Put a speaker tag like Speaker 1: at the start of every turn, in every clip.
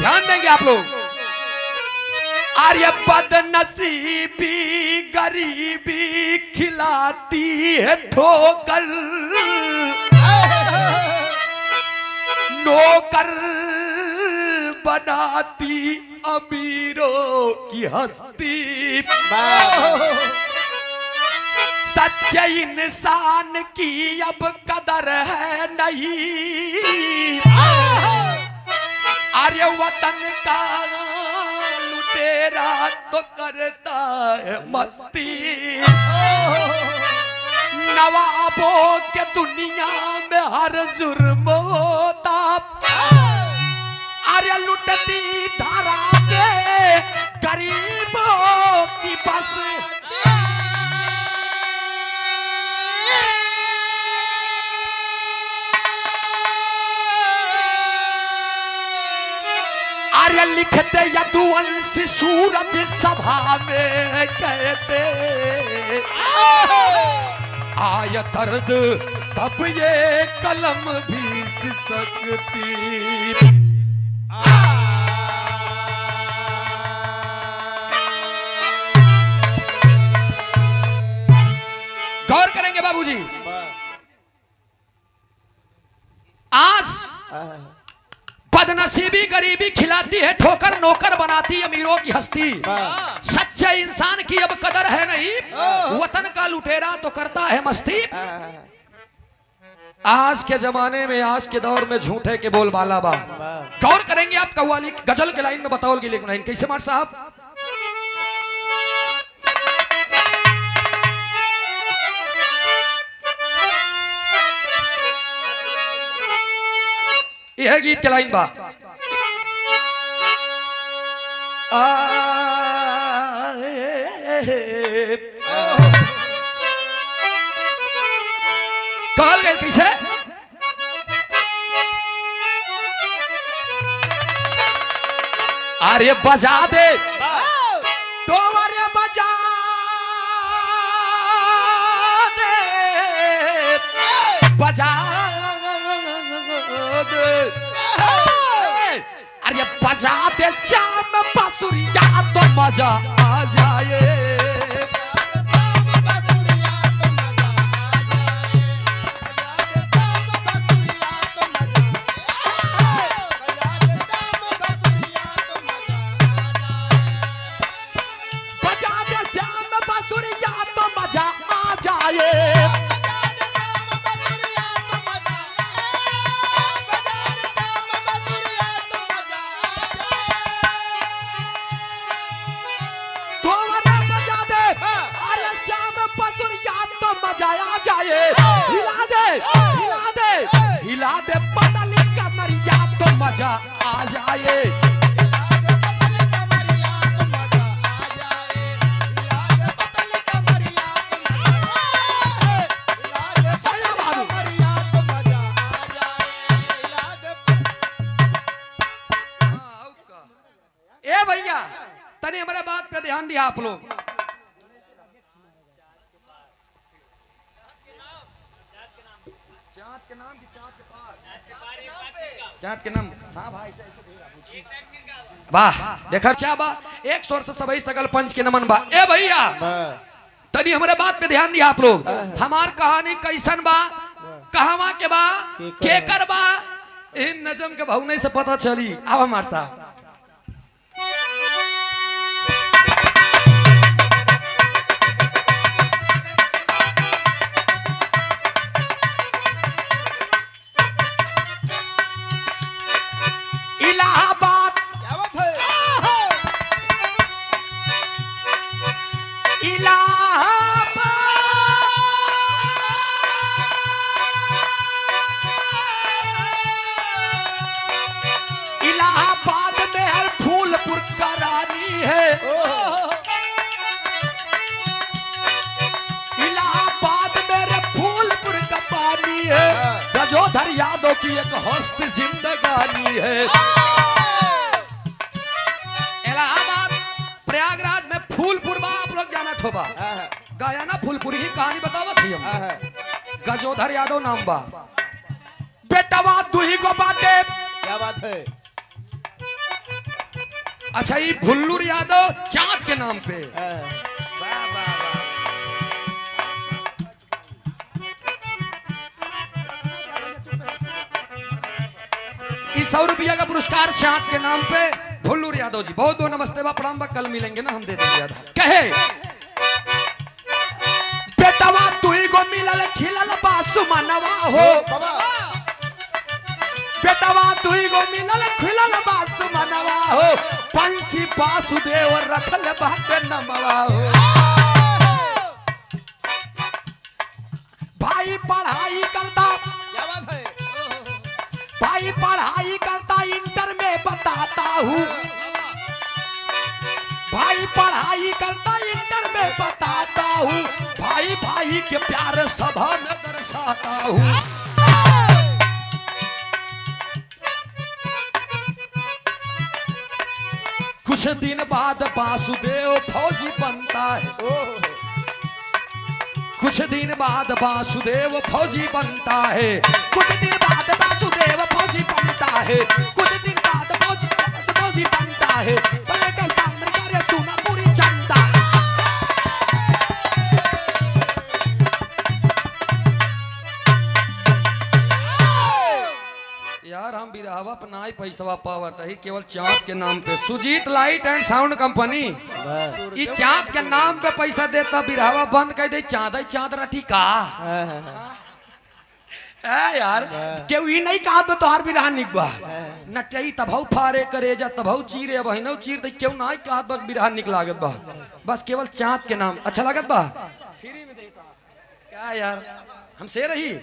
Speaker 1: ध्यान देंगे आप लोग। आर्य बदनसीबी गरीबी खिलाती है ठोकर, नौकर बनाती अमीरों की हस्ती। सच्चे इंसान की अब कदर है नहीं, आर्य वतन का लुटेरा तो करता है मस्ती। नवाबों के दुनिया में हर जुर्म होता, आर्य लुटती धारा पे गरीबों की बस। आर्य लिखते यदुवंश सूरज सभा में कहते, आय दर्द तब ये कलम भी सिसकती। गौर करेंगे बाबूजी, आज बदनसीबी गरीबी खिलाती है ठोकर, नौकर बनाती अमीरों की हस्ती। सच्चे इंसान की अब कदर है नहीं, वतन का लुटेरा तो करता है मस्ती। आज के जमाने में, आज के दौर में झूठे के बोलबाला बा। गौर करेंगे आप कव्वाली गजल के लाइन में बताओगे, लेकिन लाइन कैसे मार साहब? यह गीत के लाइन बा। कहल गए कैसे? अरे बजा दे तो अरे बजा दे, बजा अरे बजा दे श्याम बांसुरिया तो मजा आ जाए। बजा दे श्याम बांसुरिया तो मजा आ जाए। हिला दे, हिला दे, हिला दे पतली कमरिया तो मजा आ जाए। ए भैया तनी हमारे बात पे ध्यान दिया आप लोग। चाँद के नाम की चाँद के पार, चाँद के नाम। हाँ भाई वाह, देखा क्या बा, एक स्वर से सबई सगल पंच के नमन बा। ए भैया तनी हमारे बात पे ध्यान दिया आप लोग। हमार कहानी कैसन बा, कहवा के बा, के कर बा, इन नजम के भौने से पता चली। अब हमारे साथ गजोधर यादव की एक हस्त जिंदगानी है। इलाहाबाद प्रयागराज में फूलपुर बा, आप लोग जाना थोबा, गया ना फूलपुरी ही कहानी बतावत थी हम। गजोधर यादव नाम बा, बेटवा दुही को बाटे।
Speaker 2: क्या बात है?
Speaker 1: अच्छा ये भुल्लू यादव चांद के नाम पे। वाह वाह वाह। इस 100 रुपया का पुरस्कार चांद के नाम पे भुल्लू यादव जी, बहुत बहुत नमस्ते बा, प्रणाम बा, कल मिलेंगे ना हम दे देंगे। कहे बेटवा तू ही गो मिलल खिलल बासु मनवा हो, बेटवा तू ही गो मिलल खिलल बासु मनवा हो, पंछी वासुदेव रखल बाटे नमवा हो। भाई पढ़ाई करता, क्या बात है, भाई पढ़ाई करता इंटर में बताता हूँ, भाई पढ़ाई करता इंटर में बताता हूँ, भाई भाई के प्यार सभा में दर्शाता हूँ। कुछ दिन बाद वासुदेव फौजी बनता है, कुछ दिन बाद वासुदेव फौजी बनता है, कुछ दिन बाद वासुदेव फौजी बनता है, कुछ दिन बाद फौजी बनता है, भले के सामने करे सुना पूरी जनता। यार हम बिरहावा अपना पैसा पावत है केवल चाँद के नाम पे। Sujeet light and sound company ये चाँद के नाम पे पैसा देता, बिरहावा बंद कर दे, चाँद चाँद रटी का यार क्यों ही नहीं कहा तोहार बिरहा निकबा नटई तभौ फारे करे जा तभौ चीरे बहिनो चीर दे, क्यों नहीं कहा बिरहा निक लागत बा, बस केवल चाँद के नाम अच्छा लागत बा, फ्री में देता क्या यार हमसे रही।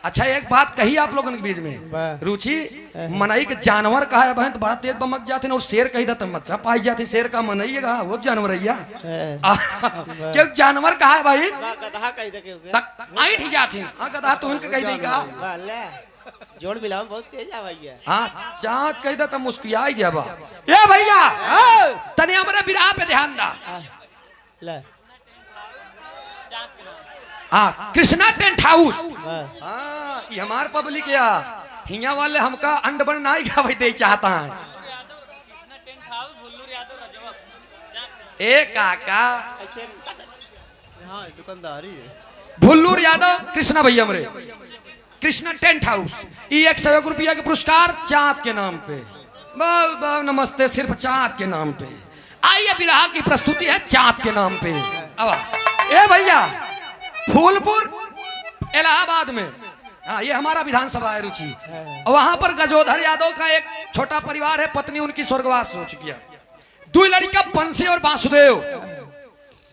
Speaker 1: अच्छा एक बात कही आप लोगों के बीच में रुचि मनई के जानवर कहा है बहन तो बड़ा तेज बमक जाते और शेर कही था मच्छा पाई जाती, शेर का मनई है कहा वो जानवर क्यों जानवर कहा है भाई जाती गधा तो उनके कही नहीं कहा
Speaker 2: जोड़ मिलाओ बहुत तेज आ भैया।
Speaker 1: हाँ चाँद कही था तो मुस्कुराई जाबा ए भैया तने हमारे बिरहा पे ध्यान दा। हाँ कृष्णा टेंट हाउस, हाँ ये हमार पब्लिक या हिया वाले हमका अंड बन नहीं खावे दे चाहता है। ए काका
Speaker 2: ऐसे हाँ दुकानदारी है
Speaker 1: भुल्लू यादव कृष्णा भैया मरे कृष्णा टेंट हाउस ये 101 रुपया के पुरस्कार चाँद के नाम पे। बहुत बहुत नमस्ते, सिर्फ चाँद के नाम पे। आइए बिरहा की प्रस्तुति है चाँद के नाम पे। अब ए भैया फूलपुर इलाहाबाद में, हाँ ये हमारा विधानसभा है रुचि, वहां पर गजोधर यादव का एक छोटा परिवार है, पत्नी उनकी स्वर्गवास हो चुकी है, 2 लड़का बंसी और वासुदेव।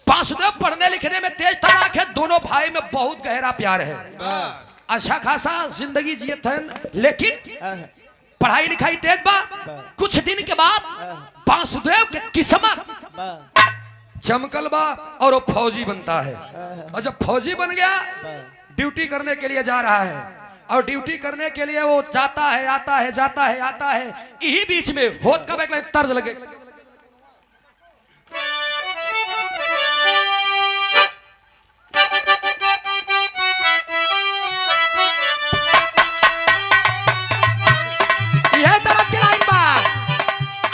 Speaker 1: वासुदेव पढ़ने लिखने में तेज तराक है, दोनों भाई में बहुत गहरा प्यार है, अच्छा खासा जिंदगी जिए थे, लेकिन पढ़ाई लिखाई तेज बा। कुछ दिन के बाद वासुदेव के किस्मत चमकल बा और वो फौजी बनता है, और जब फौजी बन गया ड्यूटी करने के लिए जा रहा है, और ड्यूटी करने के लिए वो जाता है आता है जाता है आता है, यही बीच में होत का एक तर्ज लगे यह तरफ की लाइन बा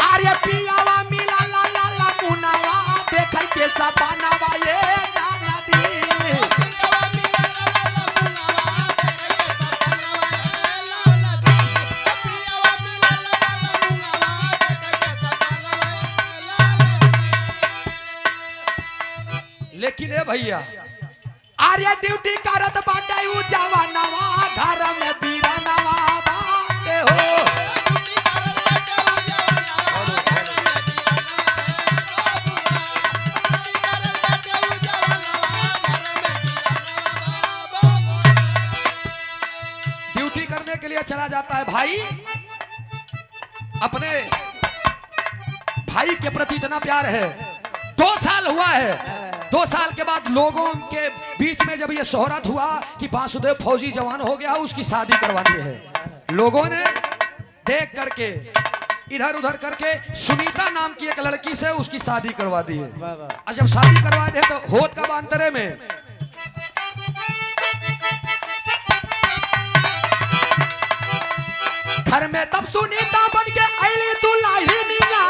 Speaker 1: आर्य पियावा मिला ला ला ला मुनावा देखै के सपनावा ये जाना दी। लेकिन ए भैया आर्य ड्यूटी करत बाटे उ जवानवा घर में बीरानवा बाटे हो। ड्यूटी करने के लिए चला जाता है भाई, अपने भाई के प्रति इतना प्यार है। 2 साल हुआ है, 2 साल के बाद लोगों के बीच में जब ये शोहरत हुआ कि वासुदेव फौजी जवान हो गया, उसकी शादी करवानी है। लोगों ने देख करके इधर उधर करके सुनीता नाम की एक लड़की से उसकी शादी करवा दी है। और जब शादी करवा दे तो होत का बांतरे में घर में तब सुनीता बन के आईली दुल्हनिया।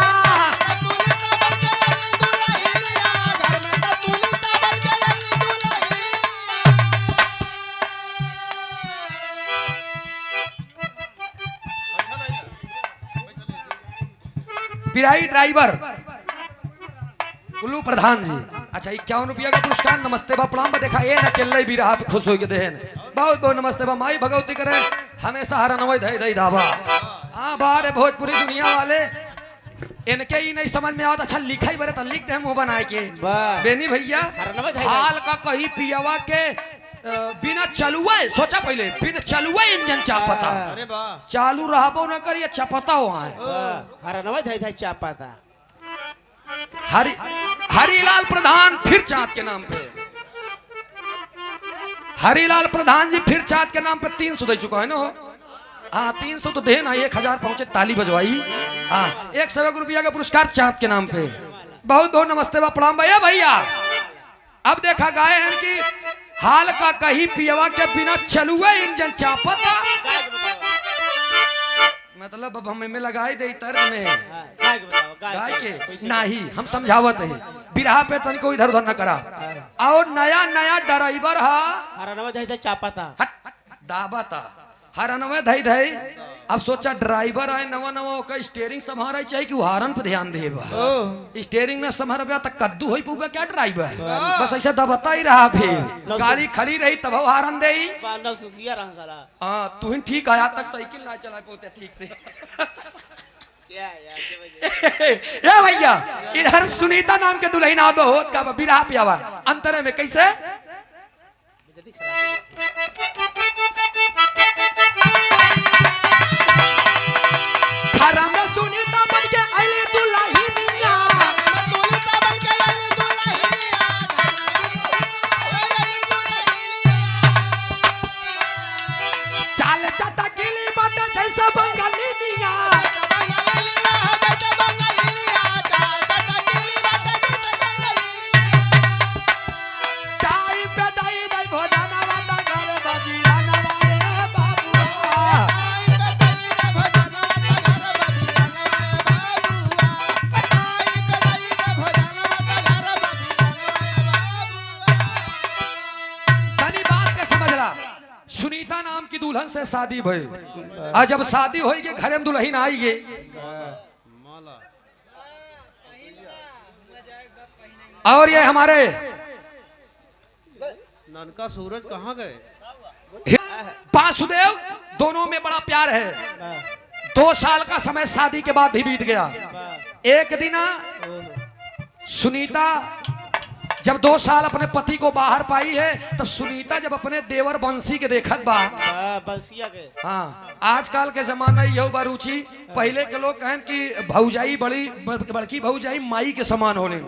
Speaker 1: पिराई ड्राइवर कुल्लू प्रधान जी। अच्छा 51 रुपया का पुरस्कार। नमस्ते बा प्रणाम बा। देखा ये ना केल्ले भी रहा खुश हो के देन। बहुत बहुत नमस्ते बा। माई भगवती करे हमेशा हरा नवै धई धई धाबा। हाँ बारे भोजपुरी दुनिया वाले इनके ही नहीं समझ में आवत। अच्छा लिखाई बरे तो लिख दे मुंह बनाए के बेनी भैया। हाल का कहीं पियावा के बिना चलुए सोचा पहले बिना चलुए इंजन चापता।
Speaker 2: अरे वाह
Speaker 1: चालू रहबो न करिए चपता वहाँ है।
Speaker 2: हरा नवा धाई धाई चापाता।
Speaker 1: हरिलाल प्रधान फिर चाँद के नाम पे। हरिलाल प्रधान जी फिर चाँद के नाम पे 300 दे चुका है ना। हाँ 300 तो देना 1000 पहुंचे ताली बजवाई। हाँ 101 रुपया का पुरस्कार चाँद के नाम पे। बहुत बहुत नमस्ते बा प्रणाम भैया भैया। अब देखा गाय हैं कि हाल का कहीं पियवा के बिना चलुए इंजन चापता। मतलब अब हमें लगाई दे तर्ज में गाय के नहीं हम समझावत है बिरहा पे तनिको इधर उधर न करा। और नया नया ड्राइवर
Speaker 2: हरा नवा धाई धाई चापाता
Speaker 1: दाबता हरनवे धई धई। अब सोचा ड्राइवर आए नवा नवा ओकर स्टीयरिंग संभारे चाहिए कि हारन पे ध्यान देबा। स्टीयरिंग में संभारबा त कद्दू होई पुबा क्या ड्राइवर बस ऐसा दबता ही रहा। फिर गाड़ी खड़ी रही तब हारन देई
Speaker 2: बांधा सुखिया रहा साला।
Speaker 1: हां तू ही ठीक आया तक साइकिल ना चला पोते ठीक से।
Speaker 2: क्या यार
Speaker 1: ए भैया इधर सुनीता नाम के दुल्हन आबे होत का बिरहा पियावा अंतरे में कैसे
Speaker 2: जल्दी खराब
Speaker 1: हराम में सुनीता बन के आइले दुल्हनिया। चाल चटा गिली मत जैसा बंगालिनिया। टाइम पे दाई दाई भोजना वाला घर बजीराना वाले बाबूआ। तनी बात के समझला। सुनीता नाम की दुल्हन से शादी भई और जब शादी होई के घरे में दुल्हन आई गे और ये हमारे
Speaker 2: ननका सूरज कहाँ गए?
Speaker 1: वासुदेव दोनों में बड़ा प्यार है। 2 साल का समय शादी के बाद ही बीत गया। एक दिन सुनीता जब 2 साल अपने पति को बाहर पाई है तो सुनीता जब अपने देवर बंसी के देखत बा
Speaker 2: बंसिया के।
Speaker 1: हाँ आजकल के जमाना यह बा रुचि। पहले के लोग कहन कि भौजाई बड़की भौजाई माई के समान होले।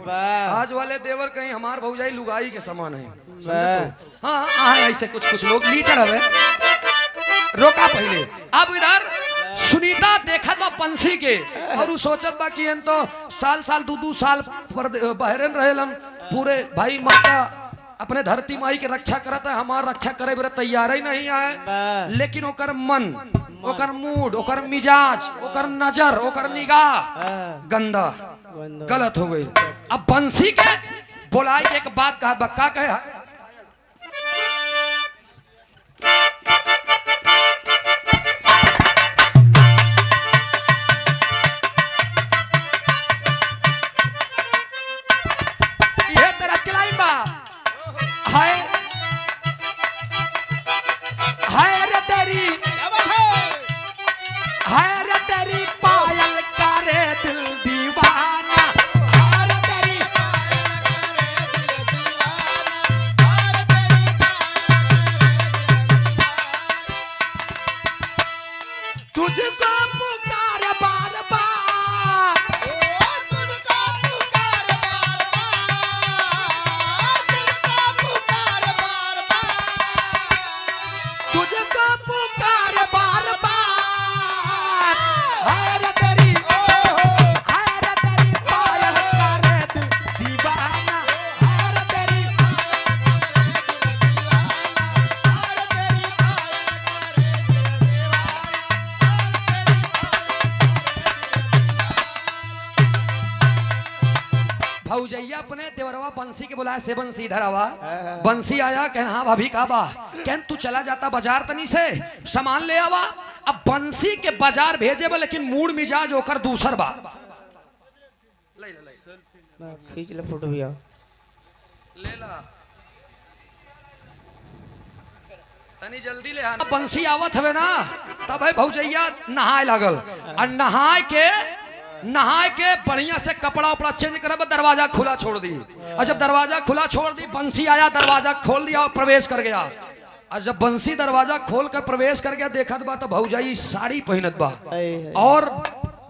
Speaker 1: आज वाले देवर कहीं हमार भौजाई लुगाई के समान है। समझे तो हाँ हाँ ऐसे कुछ कुछ लोग नीचे रहे रोका पहले। अब इधर सुनीता देखत बा पंछी के और उ सोचत बा कि तो साल साल 2-2 साल पर बहरन रहेलन पूरे भाई माता अपने धरती माई के रक्षा करत है। हमार रक्षा करे बेरा तैयार ही नहीं आए। लेकिन ओकर मन ओकर मूड ओकर मिजाज ओकर नजर ओकर निगाह गंदा गलत हो गई। अब बंसी के बोलाई के एक बात कहा बक्का कहे भौजैया अपने देवरवा बंसी के बुलाया से बंसी इधर आवा। बंसी आया कहन हाँ भाभी का बा कहन तू चला जाता बाजार तनी से सामान ले आवा। अब बंसी के बाजार भेजे बा लेकिन मूड मिजाज होकर दूसर बा।
Speaker 2: खींच ले फोटो भैया।
Speaker 1: ले ला तनी जल्दी ले आना। बंसी आवत हवे ना तब है भौजैया नहाए लागल और नहाए के बढ़िया से कपड़ा उपड़ा चेंज कर दरवाजा खुला छोड़ दी। और जब दरवाजा खुला छोड़ दी बंसी आया दरवाजा खोल दिया और प्रवेश कर गया। और जब बंसी दरवाजा खोल कर प्रवेश कर गया देखत बा तो भौजाई साड़ी पहनत बा और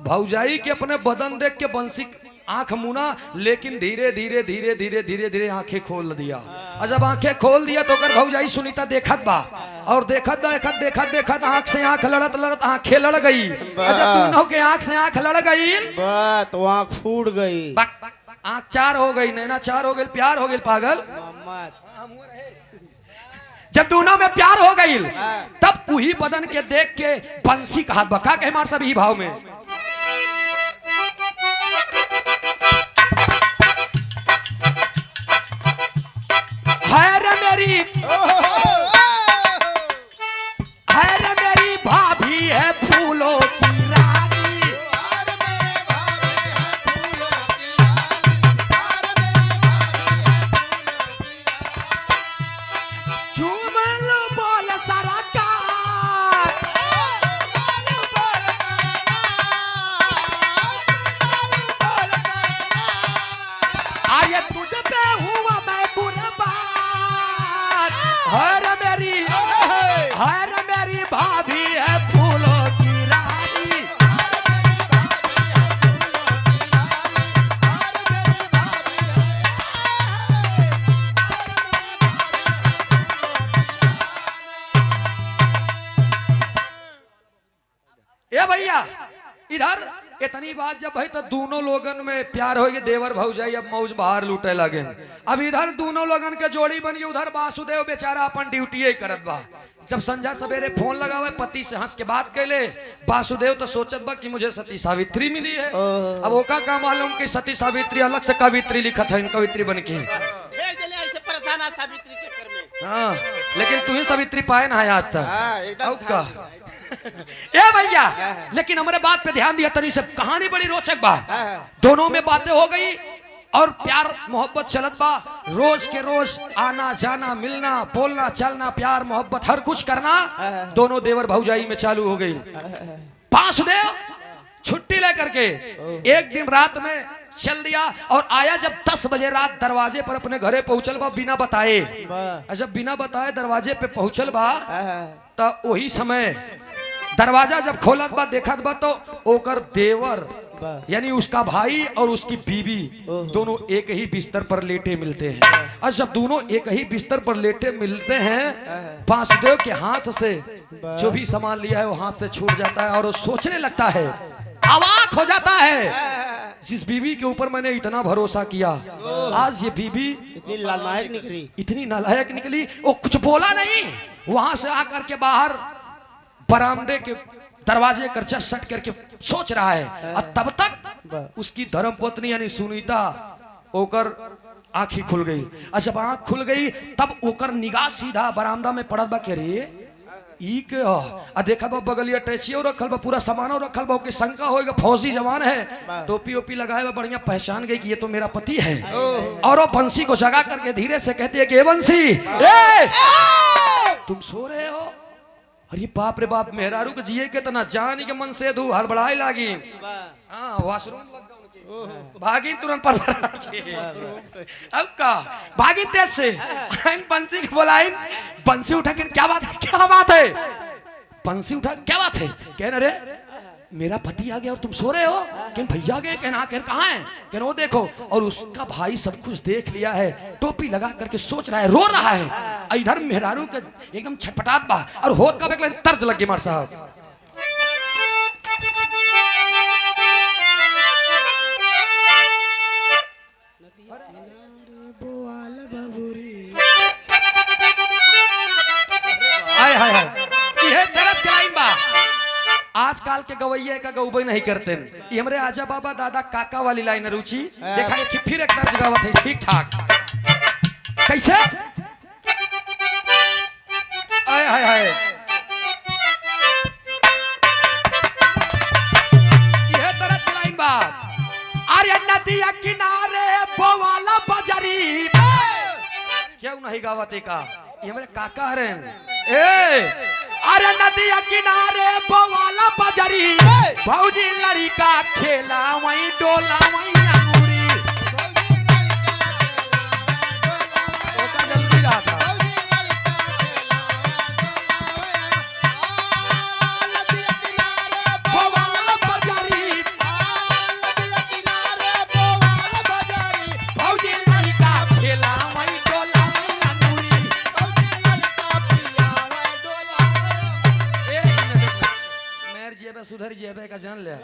Speaker 1: भौजाई के अपने बदन देख के बंसी आंख मुना लेकिन धीरे धीरे धीरे धीरे धीरे धीरे आंखें खोल दिया। और जब आंखें खोल दिया तो कर भौजाई सुनीता देखत बा और देखत देखत आंख से आंख लड़त लड़त आंखें लड़ गई। और जब दोनों के आंख से आंख लड़ गई
Speaker 2: तो आंख फूट गई।
Speaker 1: आंख चार हो गई नैना चार हो गई प्यार हो गई पागल। जब दोनों में प्यार हो गई तब वही बदन के देख के बंसी का हाथ बका के मार सब ही भाव में है रे मेरी भाभी है फूलों की रानी। झूम लो बोल सारा आये तुझ पे हुआ मैं कुर्बान। हर मेरी भाभी है फूलों की रानी। ए भैया इधर इतनी बात जब भाई तो दोनों लोगन में प्यार हो गए देवर भौजाई अब मौज बाहर लूटे लगे। अब इधर दोनों लोगन के जोड़ी बन गई उधर वासुदेव बेचारा अपन ड्यूटी ही करत बा। जब संध्या सवेरे फोन लगावे पति से हंस के बात कैले वासुदेव तो सोचत बा कि मुझे सती सावित्री मिली है। अब ओका का मालूम कि सती सावित्री अलग से कवित्री लिखत है कवित्री बन के
Speaker 2: ऐसे परेशान सावित्री चक्कर में।
Speaker 1: हाँ लेकिन तू ही सावित्री पाए ना आज तक। ए भैया लेकिन हमारे बात पे ध्यान दिया तनी से कहानी बड़ी रोचक बा। दोनों में बातें हो गई और प्यार मोहब्बत चलत बा। रोज के रोज आना जाना मिलना बोलना चलना प्यार मोहब्बत हर कुछ करना दोनों देवर भौजाई में चालू हो गई। वासुदेव छुट्टी लेकर के एक दिन रात में चल दिया और आया जब 10 बजे रात दरवाजे पर अपने घरे पहुंचल बा बिना बताए। जब बिना बताए दरवाजे पे पहुंचल बा तो वही समय दरवाजा जब खोलत बा देखत बा तो ओकर देवर यानी उसका भाई और उसकी बीवी दोनों एक ही बिस्तर पर लेटे मिलते हैं। और जब दोनों एक ही बिस्तर पर लेटे मिलते हैं वासुदेव के हाथ से जो भी सामान लिया है वो हाथ से छूट जाता है और वो सोचने लगता है अवाक हो जाता है जिस बीवी के ऊपर मैंने इतना भरोसा किया आज ये बीवी इतनी नालायक निकली। वो कुछ बोला नहीं वहां से आकर के बाहर बरामदे के दरवाजे कर सट करके सोच रहा है। और तब तक उसकी धर्मपत्नी यानी सुनीता ओकर आंखी खुल गई। और जब आंख खुल गई तब ओकर निगाह सीधा बरामदा में पड़त बा के रे ई के आ देखा बा बगलिया टैचियो रखल बा पूरा सामानो रखल बा। ओके शंका होएगा फौजी जवान है टोपी ओपी लगाए बा बढ़िया पहचान गई कि ये तो मेरा पति है। और वो बंसी को जगा करके धीरे से कहती है कि ए बंसी तुम सो रहे हो। अरे बाप रे बाप मेहरारू के जिए के तना जान के मन से दू हड़बड़ाई लागी। हाँ वॉशरूम भागी तुरंत पर अब का भागी तेज से बंसी के बोलाई बंसी उठा के क्या बात है बंसी उठा क्या बात है कहना रे मेरा पति आ गया और तुम सो रहे हो। कहन भैया गए कहना कहन कहाँ है कहन वो देखो। और उसका भाई सब कुछ देख लिया है टोपी लगा करके सोच रहा है रो रहा है। इधर मेहरारू के एकदम छटपटात बा और होत का बेकला तर्ज लग गई मार साहब। हाय हाय हाय ये दर्द के लाइन बा। आजकल के गवैये का गौबई नहीं करते ये हमरे आजा बाबा दादा काका वाली लाइन रुचि देखा कि फिर एक दर्ज गावत है ठीक ठाक कैसे आय हाय हाय ये दर्द के लाइन बा। अरे नदिया किनारे केहू नहीं गावते का ये हमारे काका रे ए अरे नदिया किनारे बवाला बजरी भौजी लड़का खेला वहीं डोला वहीं अंगूरी ओका जल्दी रहा था बवाला बजरी भौजी लड़का खेला वहीं डोला वहीं अंगूरी मेर जेबे सुधर जेबे का जान ले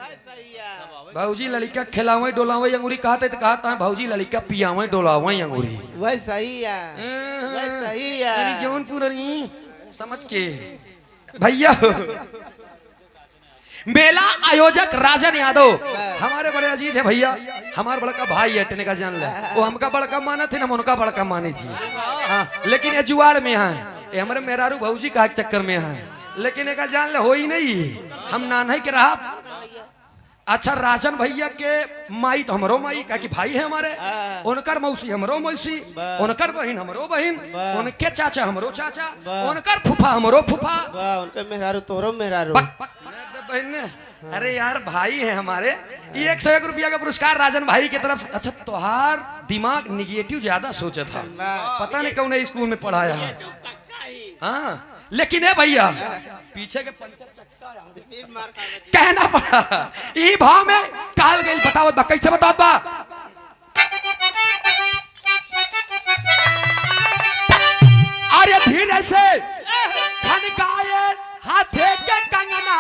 Speaker 1: भौजी लड़का खिलावे डोलावे अंगूरी कहते तो कहता है भौजी लड़का पियावे डोलावे अंगूरी
Speaker 2: वह सही है वह सही है
Speaker 1: अरे जौनपुर नहीं समझ के भैया मेला आयोजक राजन यादव हमारे बड़े अजीज है भैया हमारा बड़का भाई है टेने का जान ले वो हमका बड़का माना थे ना उनका बड़का मानी थी हाँ लेकिन ये जुआड़ में है ये हमारे मेहरारू भौजी का चक्कर में है लेकिन एक जान ले हो ही नहीं हम ना नहीं के रहा अच्छा राजन भैया के माई तो हमरो माई का कि भाई है हमारे उनकर मौसी हमरो मौसी उनकर बहन हमरो बहन उनके चाचा हमरो चाचा उनकर फूफा हमरो फूफा
Speaker 2: उनके मेहरारू तोरो मेहरारू
Speaker 1: बहन अरे यार भाई है हमारे ये 101 रुपया का पुरस्कार राजन भाई की तरफ अच्छा तोहार दिमाग निगेटिव ज्यादा सोचा था पता नहीं कौन स्कूल में पढ़ाया है हाँ लेकिन है भैया पीछे के पंचर चक्का कहना पड़ा ई भाव में काल गई बताओ बा कैसे बताओ बा अरे धीरे से खनकाए हाथे के कंगना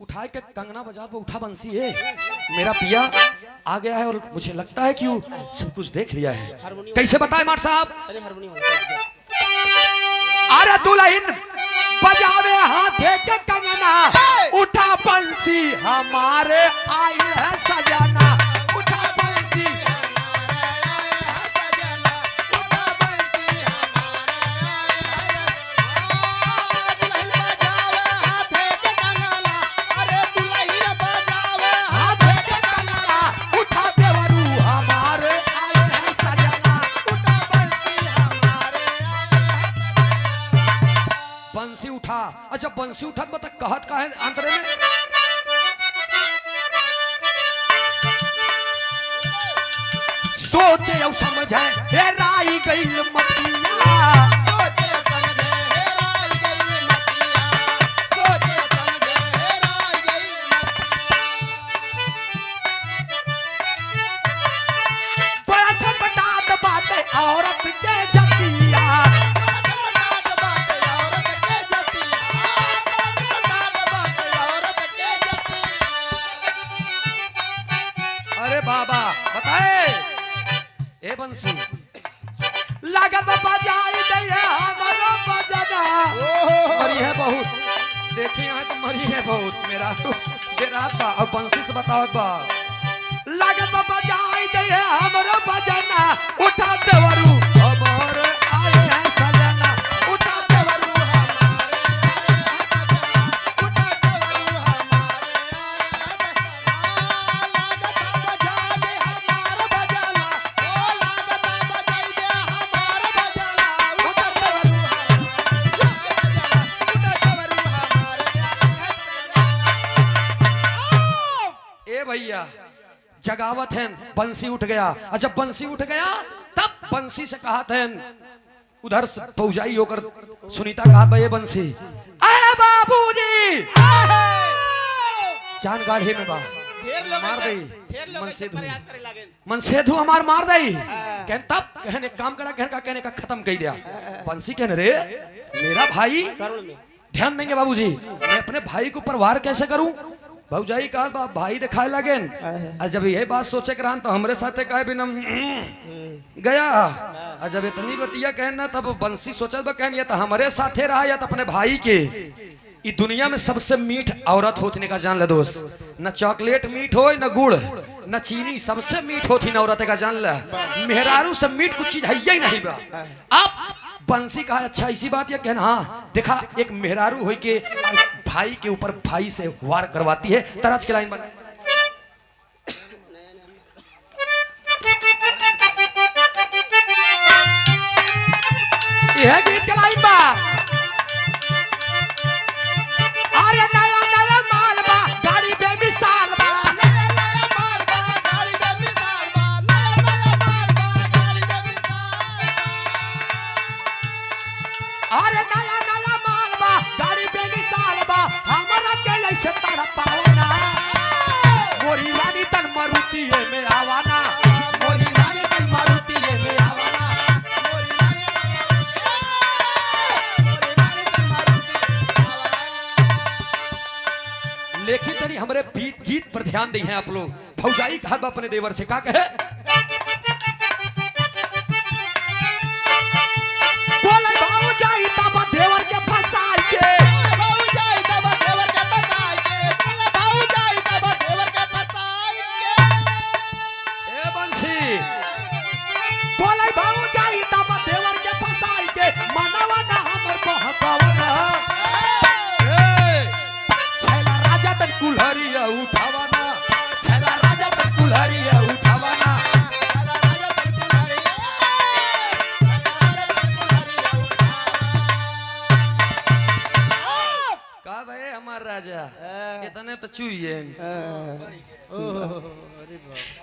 Speaker 1: उठाए के कंगना बजा वो उठा बंसी है मेरा पिया आ गया है और मुझे लगता है कि वो सब कुछ देख लिया है कैसे बताए मार साहब अरे दुल्हन बजावे हाथे के कंगना उठा बंसी हमारे आई है सजना उठा बंसी हाथे के कंगना उठा देवरू हमारे आई है सजना उठा बंसी उठा अच्छा बंसी उठा बता कहत का है अंतरे में सोचे और समझे हेराई गई मतिया बड़ा छटपटात बाटे औरत के जतिया बाबा बताए ए बंसी लागत बजाई दे हमारा बजाना मरी है बहुत देखिए यहाँ तो मरी है बहुत मेरा रात बा और बंसी से बताओ बा लागत बजाई दे हमारा बजाना उठा देवरू हमारे आए हैं सजना उठा देवरू भैया जगावत है बंसी उठ गया अच्छा बंसी उठ गया तब बंसी से कहा था उधर पहुंचाई होकर सुनीता कहा भाई बंसी अरे बाबूजी जान गाढ़े में बा मार दई मनसेधु हमार मार दई कहन तब कहने काम करा कहने का खत्म कर दिया बंसी कहने रे मेरा भाई ध्यान देंगे बाबूजी मैं अपने भाई को परवार कैसे करूं भौजाई कहा भाई दिखाए लगे जब ये बात सोचे कर तो हमरे साथे कहे बिना गया जब इतनी बतिया कहना तब बंसी सोचा कहन या तो हमारे साथे रहा या तो अपने भाई के इस दुनिया में सबसे मीठ औरत होने का जान ले दोस्त न चॉकलेट मीठ हो न गुड़ न चीनी सबसे मीठ होती न औरत का जान ले मेहरारू से मीठ कुछ चीज है ही नहीं बा अब बंसी कहा अच्छा इसी बात या कहना हाँ देखा एक मेहरारू हो के भाई के ऊपर भाई से वार करवाती है तरज के लाइन बना तारा पावना मोरी रानी तन मारुति में आवाना मोरी रानी तन मारुति में आवाना लेकिन तनी हमारे गीत पर ध्यान दी हैं आप लोग। भौजाई कहा अपने देवर से का कहे बोले भौजाई तब देवर के फसाई के भौजाई तब देवर के फसाई के बोले भौजाई तब देवर के फसाई के ए बंसी बोले भौजाई तब देवर के फसाई के मनवा ना हमर बहकावना कुल्हरिया उठावाना छला राजा तक कुल्हरिया उठावाना का भाई हमार राजा इतने तो चुइए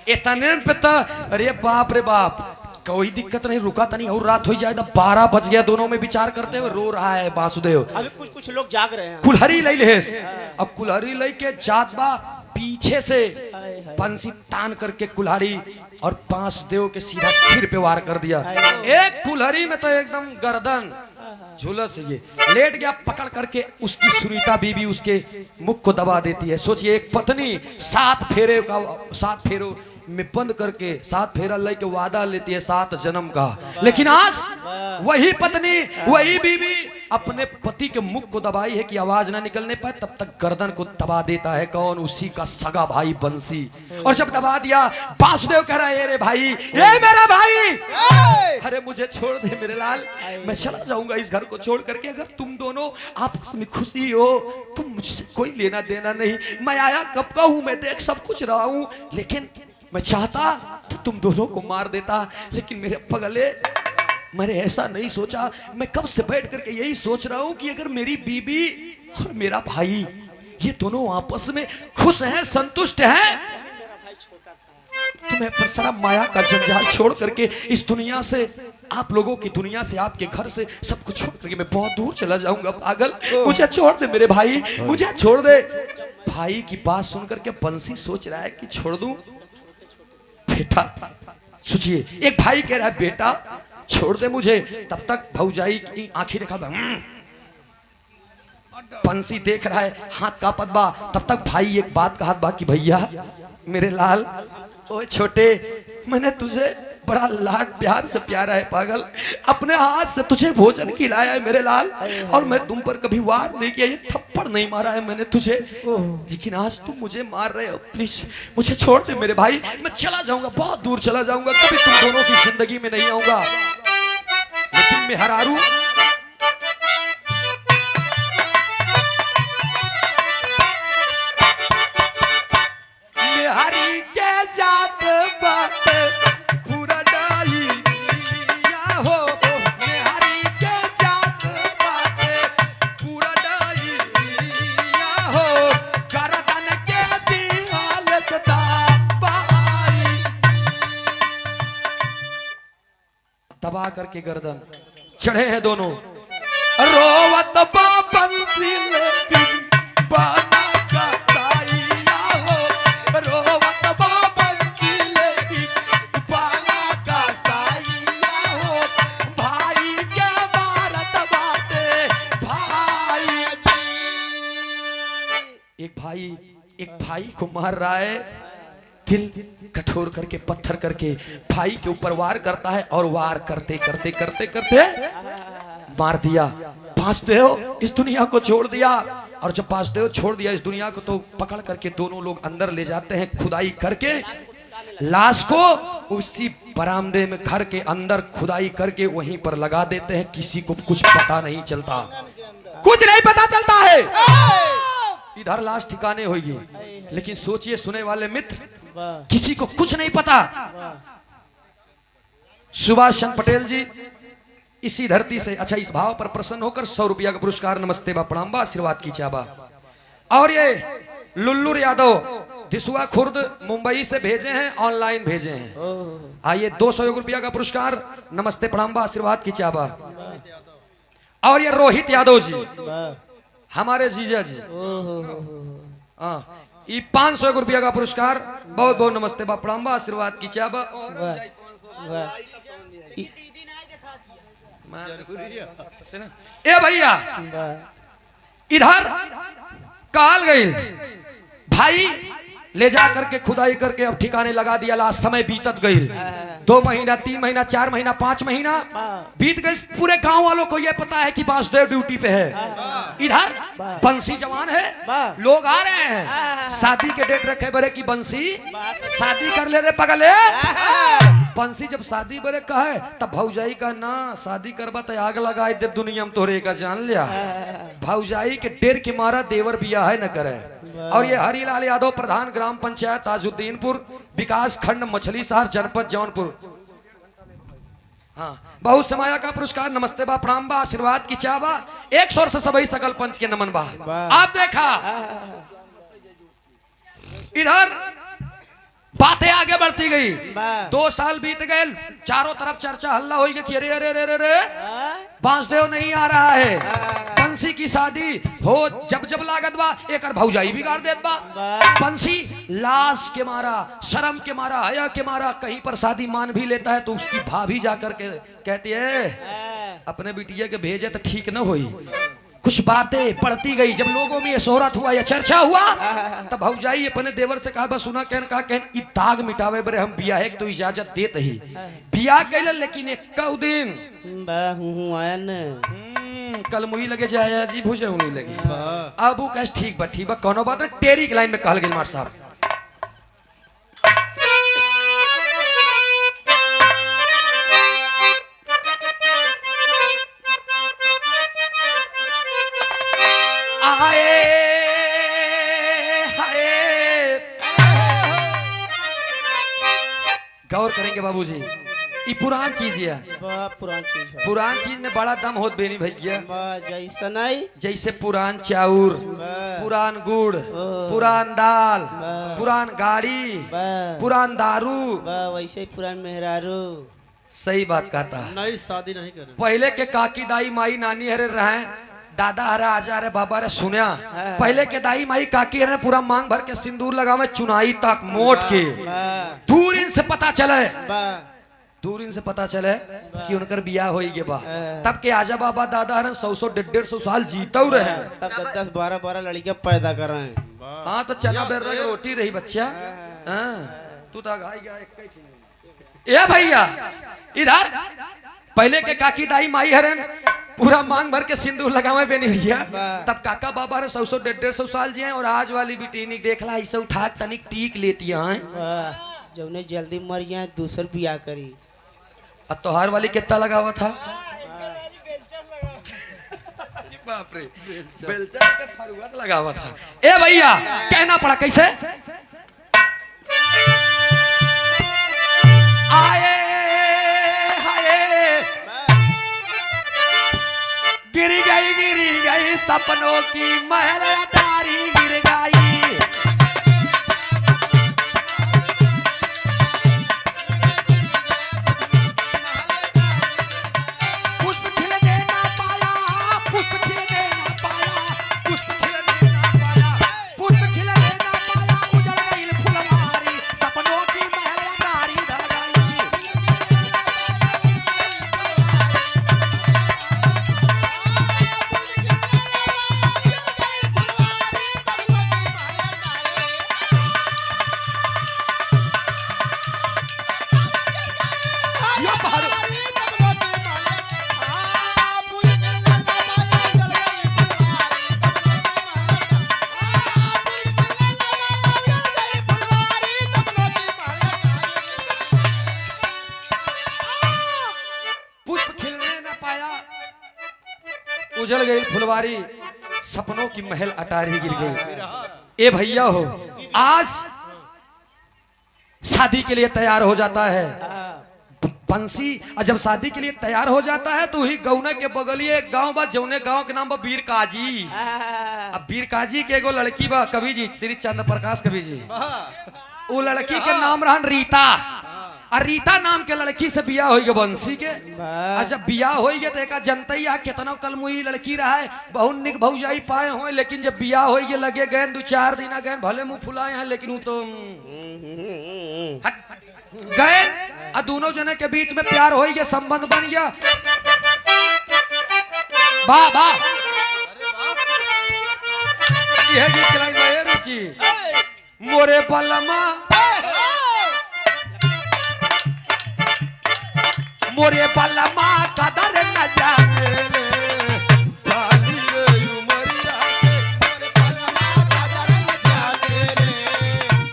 Speaker 1: इतने पे तो अरे बाप रे बाप कोई दिक्कत नहीं रुका तनी और रात हो जाए 12 बज गया दोनों में विचार करते हुए रो रहा है वासुदेव।
Speaker 2: अभी कुछ लोग जाग रहे हैं।
Speaker 1: कुल्हरी ले लेस अब कुल्हरी ले के जात बा पीछे से बंसी तान करके कुल्हाड़ी और बांसदेव के सीधा सिर पे वार कर दिया। एक कुल्हरी में तो एकदम गर्दन झुलस ये लेट गया पकड़ करके उसकी सुनीता बीबी उसके मुख को दबा देती है। सोचिए एक पत्नी 7 फेरों में बंद करके 7 फेरा लेके वादा लेती है 7 जन्म का, लेकिन आज वही पत्नी वही बीबी अपने पति के मुख को दबाई है कि आवाज ना निकलने पाए, तब तक गर्दन को दबा देता है कौन, उसी का सगा भाई बंसी। और जब दबा दिया वासुदेव कह रहा है अरे भाई ये मेरा भाई, अरे मुझे छोड़ दे मेरे लाल, मैं चला जाऊंगा इस घर को छोड़ करके। अगर तुम दोनों आपस में खुशी हो तुम मुझसे कोई लेना देना नहीं, मैं आया कब का हूं, मैं देख सब कुछ रहा हूं, लेकिन मैं चाहता तो तुम दोनों को मार देता, लेकिन मेरे पगले मैंने ऐसा नहीं सोचा। मैं कब से बैठ करके यही सोच रहा हूं कि अगर मेरी बीबी और मेरा भाई ये दोनों आपस में खुश हैं संतुष्ट हैं तो मैं पर सारा माया का जंजाल छोड़ करके इस दुनिया से, आप लोगों की दुनिया से, आपके घर से सब कुछ छोड़ करके मैं बहुत दूर चला जाऊंगा। पागल मुझे छोड़ दे मेरे भाई, मुझे छोड़ दे। भाई की बात सुन करके बंसी सोच रहा है कि छोड़ दूं बेटा। सोचिए एक भाई कह रहा है बेटा छोड़ दे मुझे, तब तक भौजाई की आंखें देखा बंसी देख रहा है हाथ का पदबा, तब तक भाई एक बात कहा बा कि भैया मेरे लाल ओए छोटे, मैंने तुझे बड़ा लाड प्यार से प्यारा है पागल, अपने हाथ से तुझे भोजन खिलाया है मेरे लाल, और मैं तुम पर कभी वार नहीं किया, एक थप्पड़ नहीं मारा है मैंने तुझे, लेकिन आज तुम मुझे मार रहे हो, प्लीज मुझे छोड़ दे मेरे भाई, मैं चला जाऊंगा, बहुत दूर चला जाऊंगा, कभी तुम दोनों की जिंदगी में नहीं आऊंगा। लेकिन मैं हरारू हरी के जात बात पूरा डाइया हो, हरी के जात बात पूरा डाइया हो, गर्दन के दीवाल सदा बाई दबा करके गर्दन चढ़े हैं दोनों, रोवत बंसी लेकिन बाना का साइया हो, रोवत बंसी लेकिन बाना का साइया हो, भाई के भारत बाटे भाई जी। एक भाई को मार रहा है, दिल कठोर करके पत्थर करके भाई के ऊपर वार करता है, और वार करते करते करते करते मार दिया। वासुदेव इस दुनिया को छोड़ दिया, और जब वासुदेव छोड़ दिया इस दुनिया को तो पकड़ करके दोनों लोग अंदर ले जाते हैं, खुदाई करके लाश को उसी बरामदे में घर के अंदर खुदाई करके वहीं पर लगा देते हैं। किसी को कुछ पता नहीं चलता, कुछ नहीं पता चलता है, इधर लाश ठिकाने होगी। लेकिन सोचिए सुने वाले मित्र, किसी को कुछ नहीं पता। सुभाष चंद्र पटेल जी इसी धरती से, अच्छा इस भाव पर प्रसन्न होकर 100 रुपया का पुरस्कार नमस्ते बा प्रणाम बा आशीर्वाद की चाबा। और ये लुल्लू यादव दिसुआ खुर्द मुंबई से भेजे हैं, ऑनलाइन भेजे हैं, आइए 200 रुपया का पुरस्कार नमस्ते प्रणाम बा आशीर्वाद की चाबा। और ये रोहित यादव जी हमारे जीजा जी, हाँ ये 500 रुपया का पुरस्कार। बहुत बहुत नमस्ते बा, प्रणाम बा, आशीर्वाद की चाबा।
Speaker 2: वाह वाह
Speaker 1: ए भैया
Speaker 2: वाह
Speaker 1: इधर काल गई भाई ले जा करके खुदाई करके अब ठिकाने लगा दिया। लास्ट समय बीतत गई, 2 महीना 3 महीना 4 महीना 5 महीना बीत गई। पूरे गांव वालों को यह पता है कि वासुदेव ड्यूटी पे है। इधर बंसी जवान है, लोग आ रहे हैं। शादी के डेट रखे बड़े की बंसी शादी कर ले रे पगले। बंसी जब शादी बड़े कहे तब भौजाई का ना शादी करबा तो आग लगाए देव दुनिया में तोरे का जान लिया। भौजाई के डेर के मारा देवर बिया है न करे। और ये हरिलाल यादव प्रधान ग्राम पंचायत ताजुद्दीनपुर विकास खंड मछली शहर जनपद जौनपुर। हाँ बहुत समाया का पुरस्कार। नमस्ते बा, प्रणाम बा, आशीर्वाद की चाबा। 100 से सबई सकल पंच के नमन बा। आप देखा इधर बातें आगे बढ़ती गई। 2 साल बीत गए, चारों तरफ चर्चा हल्ला हो गया कि अरे अरे अरे अरे वासुदेव नहीं आ रहा है। बंसी की शादी हो जब जब लागत बा एक भौजाई बिगाड़ देत बा। बंसी लाश के मारा, शर्म के मारा, हया के मारा कहीं पर शादी मान भी लेता है तो उसकी भाभी जाकर के कहती है अपने बिटिया के भेजे तो ठीक न हुई। कुछ बातें पढ़ती गई। जब लोगों में ये शोहरत हुआ या चर्चा हुआ तब भौजाई अपने देवर से कहा बस सुना कहन दाग मिटावे बरे हम बिया है तो इजाजत देत ही बिया कैल। लेकिन एक दिन
Speaker 2: आया न
Speaker 1: कल मुही लगे जाया जी भुजे नहीं लगी। अब वो कह ठीक बा कोनो बात नहीं। टेरी के लाइन में कहल गई मार साहब गौर करेंगे बाबूजी, ये पुरान चीज है। पुरान चीज में बड़ा दम होत बेनी भैया।
Speaker 2: जैसा नहीं
Speaker 1: जैसे पुरान चाउर, पुरान गुड़, पुरान दाल, पुरान गाड़ी, पुरान दारू,
Speaker 2: वैसे ही पुरान मेहरारू।
Speaker 1: सही बात कहता है।
Speaker 3: नहीं शादी नहीं करे।
Speaker 1: पहले के काकी दाई माई नानी हरे रहे, दादा हरे आजा रे बाबा रे सुनिया। पहले के दाई माई काकी हरे पूरा मांग भर के सिंदूर लगावे चुनाई तक मोट के। दूर से पता चले कि उनकर बियाह हो गए बा। तब के आजा बाबा दादा हरे 100 150 साल जीता रहे।
Speaker 2: तब 10 12 लड़कियां पैदा कर रहे हैं।
Speaker 1: हाँ तो चना बेर रही रोटी रही बच्चा। तू तो ए भैया इधर पहले के काकी दाई माई हरन पूरा मांग भर के सिंदूर लगावे बेनी भैया। तब काका बाबा रे 100 150 साल जिए और आज वाली बिटीनी देखला ऐसे उठा तनिक टीक लेती हैं।
Speaker 2: जौने जल्दी मर गया दूसर बियाह करी।
Speaker 1: और तोहार वाली कितना लगावा था? बाप रे बेलचा के फरुआ से लगावा था। ए भैया कहना पड़ा कैसे आए हाय गिरी गई सपनों की महल अटारी गिर गई। उजड़ गई फुलवारी सपनों की महल अटारी गिर गई। ए भैया हो आज शादी के लिए तैयार हो जाता है बंसी। और जब शादी के लिए तैयार हो जाता है तो ही गौना के बगल एक गांव बा जौने गांव के नाम बा बीर काजी। अब बीर काजी के एगो लड़की बा कवि जी श्री चंद्र प्रकाश कवि जी। वो लड़की के नाम रहन रीता। और रीता नाम के लड़की से बियाह हो गया बंसी के।
Speaker 2: वाह।
Speaker 1: अच्छा बियाह हो गया तो एक जनता ही कितना कल मुई लड़की रहा है बहुत निक भौजाई पाए हो, लेकिन जब बियाह हो गया लगे गए 2-4 दिन गए भले मुंह फुलाए हैं, लेकिन वो तो गए और दोनों जने के बीच में प्यार हो गया, संबंध बन गया। वाह वाह यह गीत चलाई गए रुचि मोरे बलमा मोरे बलमा कदर न जाने साली रे उमरिया के मोरे बलमा कदर न जाने रे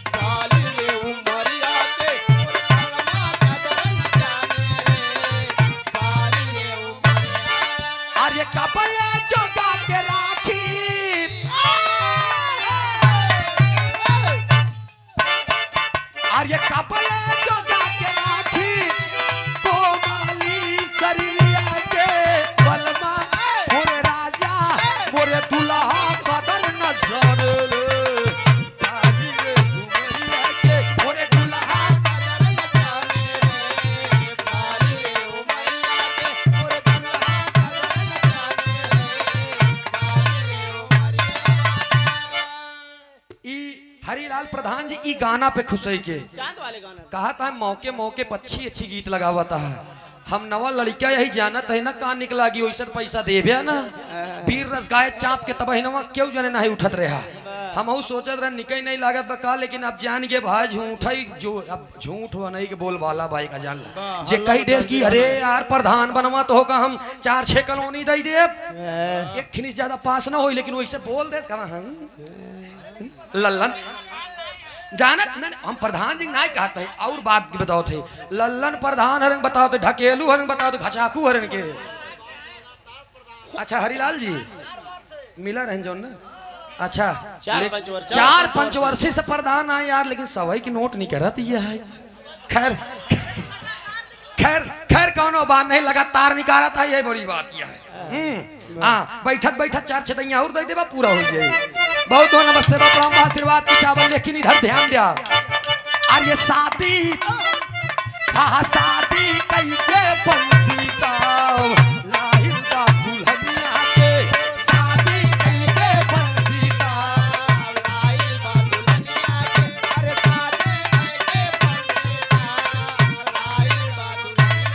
Speaker 1: साली रे उमरिया के मोरे बलमा कदर न जाने रे साली रे उमरिया अरे कपड़े जोगा के राखी अरे कपड़े जोगा के राखी सरिया के बलमा मोरे राजा मोरे दुल्हा कदर न जाने साली रे उमरिया के मोरे दुल्हा कदर न जाने साली रे उमरिया के मोरे दुल्हा कदर न जाने साली रे उमरिया। ई हरिलाल प्रधान जी ई गाना पे खुश है के
Speaker 2: चांद वाले गाना
Speaker 1: कहा था मौके मौके पर अच्छी गीत लगावता है। हम नवा लड़का यही जानत है ना कहाँ निकला गी वैसे पैसा देवे ना वीर रस गाय चाप के तब नवा क्यों जाने नहीं उठत रहा। हम सोचत रहे निकल नहीं लागत बका, लेकिन अब जान के भाई झूठ जो अब झूठ नहीं के बोल वाला भाई का जान जे कही देश की अरे यार प्रधान बनवा तो होगा हम 4-6 कॉलोनी दे दे एक खिनिस ज्यादा पास ना हो, लेकिन वैसे बोल दे लल्लन जानत न हम प्रधान जी नहीं कहते हैं और बात की बताओ थे लल्लन प्रधान हरंग बताओ थे ढकेलू हरंग बताओ थे घचाकू हरंग के। अच्छा हरिलाल जी मिला रहे जो ना अच्छा 4-5 वर्षे से प्रधान आए यार, लेकिन सवाई की नोट नहीं करत ये है। खैर खैर खैर कौनो बात नहीं लगातार निकाला था ये बड़ी बात यह है। हाँ बैठक 4 छतैया और दे देवा पूरा हो जाए। बहुत बहुत नमस्ते प्रणाम आशीर्वाद की चावल, लेकिन इधर ध्यान दिया अरे शादी हाँ शादी कई के बंसी का लाहिर का दुल्हनिया के शादी कई के बंसी का लाहिर का दुल्हनिया के अरे शादी कई के बंसी का लाहिर का दुल्हनिया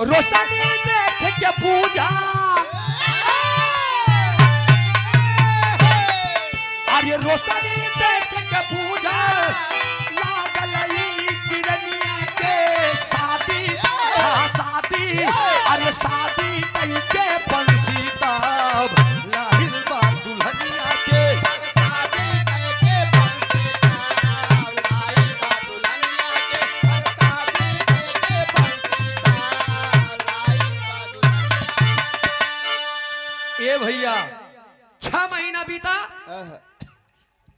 Speaker 1: रोशनी देख के पूजा अरे रोशनी देख के पूजा लागल किरनिया के शादी शादी अरे शादी कई के बंसी तब लाहिल बा दुल्हनिया के शादी कई के बंसी तब लाहिल बा दुल्हनिया के शादी कई के बंसी तब लाहिल बा दुल्हनिया। ए भैया 6 महीना बीता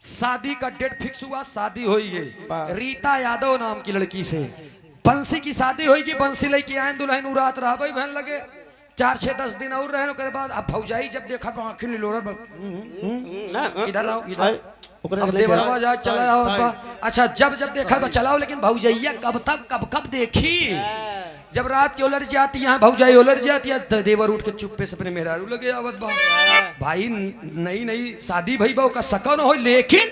Speaker 1: शादी का डेट फिक्स हुआ, शादी हुई है रीता यादव नाम की लड़की से। बंसी की शादी होगी, बंसी लेके आए दुल्हन रात रहा भाई बहन लगे 4-6-10 दिन और रहे के बाद अब भौजाई जब देखा तो आंखें निलोरा इधर आओ इधर अब देवरवा जा चला आओ। अच्छा जब देखा तो चलाओ, लेकिन भौजैया कब देखी जब रात की उलट जाती है भौजाई उलट जाती है तो देवर उठ के चुप्पे से अपने मेहरारू लगे आवत बा भाई नई शादी भई बा का सकन हो, लेकिन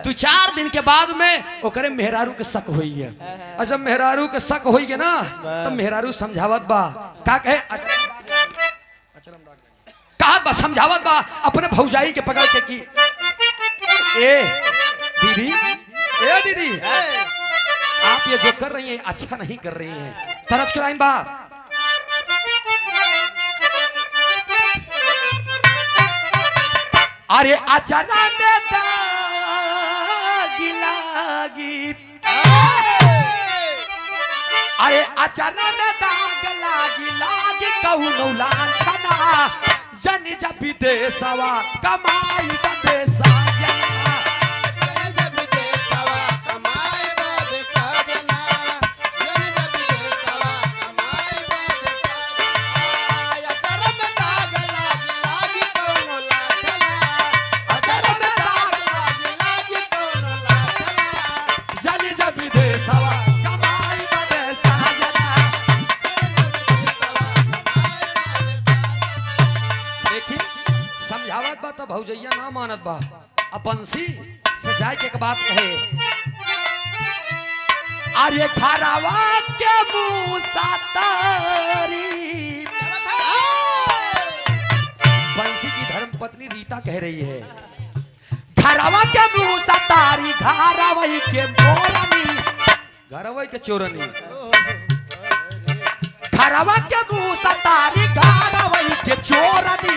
Speaker 1: 2-4 दिन के बाद में ओकरे मेहरारू के शक होई है। अच्छा मेहरारू के शक होई है ना तो मेहरारू समझावत बा का कहे कहा बा समझावत बा अपने भौजाई के पकड़ के की ए दीदी आप ये जो कर रही हैं अच्छा नहीं कर रही हैं। तरस की लाइन बा अरे अचानक में दागी लागी अरे अचानक में दाग लागी कहूँ लांछना जन जब विदेशवा कमाई बदेशा तो भौजैया ना मानत बा। अब बंसी से जाए के एक बात कहे, अरे घरवा के मुंह सातारी। बंसी की धर्म पत्नी रीता कह रही है, घरवा के मुंह सातारी, घरवई के मोरनी, घरवई के चोरनी, घरवा के मुंह सातारी, घरवई के चोरनी,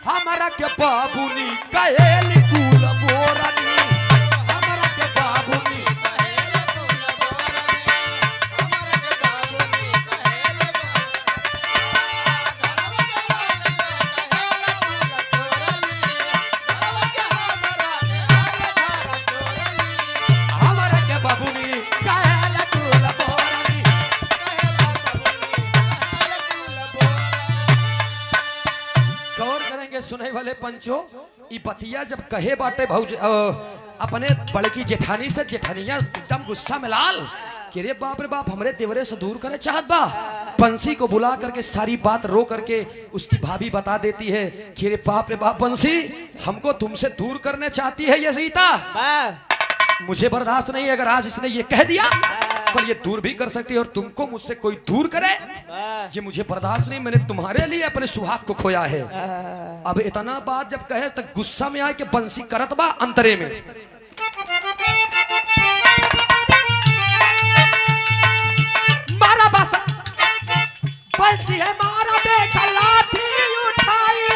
Speaker 1: हमरा के बाबूनी कहेली कुल बोरनी, हमरा के बाबूनी सुने वाले पंचो। ई बतिया जब कहे बाटे भौज अपने बड़की जेठानी से, जेठानिया एकदम गुस्सा में लाल कि रे बाप रे बाप, हमरे देवरे से दूर करे चाहत बा। बंसी को बुला करके सारी बात रो करके उसकी भाभी बता देती है कि रे बाप रे बाप बंसी, हमको तुमसे दूर करने चाहती है ये सीता, मुझे बर्दाश्त नहीं है। अगर आज इसने ये कह दिया कल ये दूर भी कर सकती है, और तुमको मुझसे कोई दूर करे ये मुझे बर्दाश्त नहीं। मैंने तुम्हारे लिए अपने सुहाग को खोया है। अब इतना बात जब कहे तो गुस्सा में आए कि बंसी करत बा अंतरे में, मारा बस बंसी है मारा देख लाठी उठाई,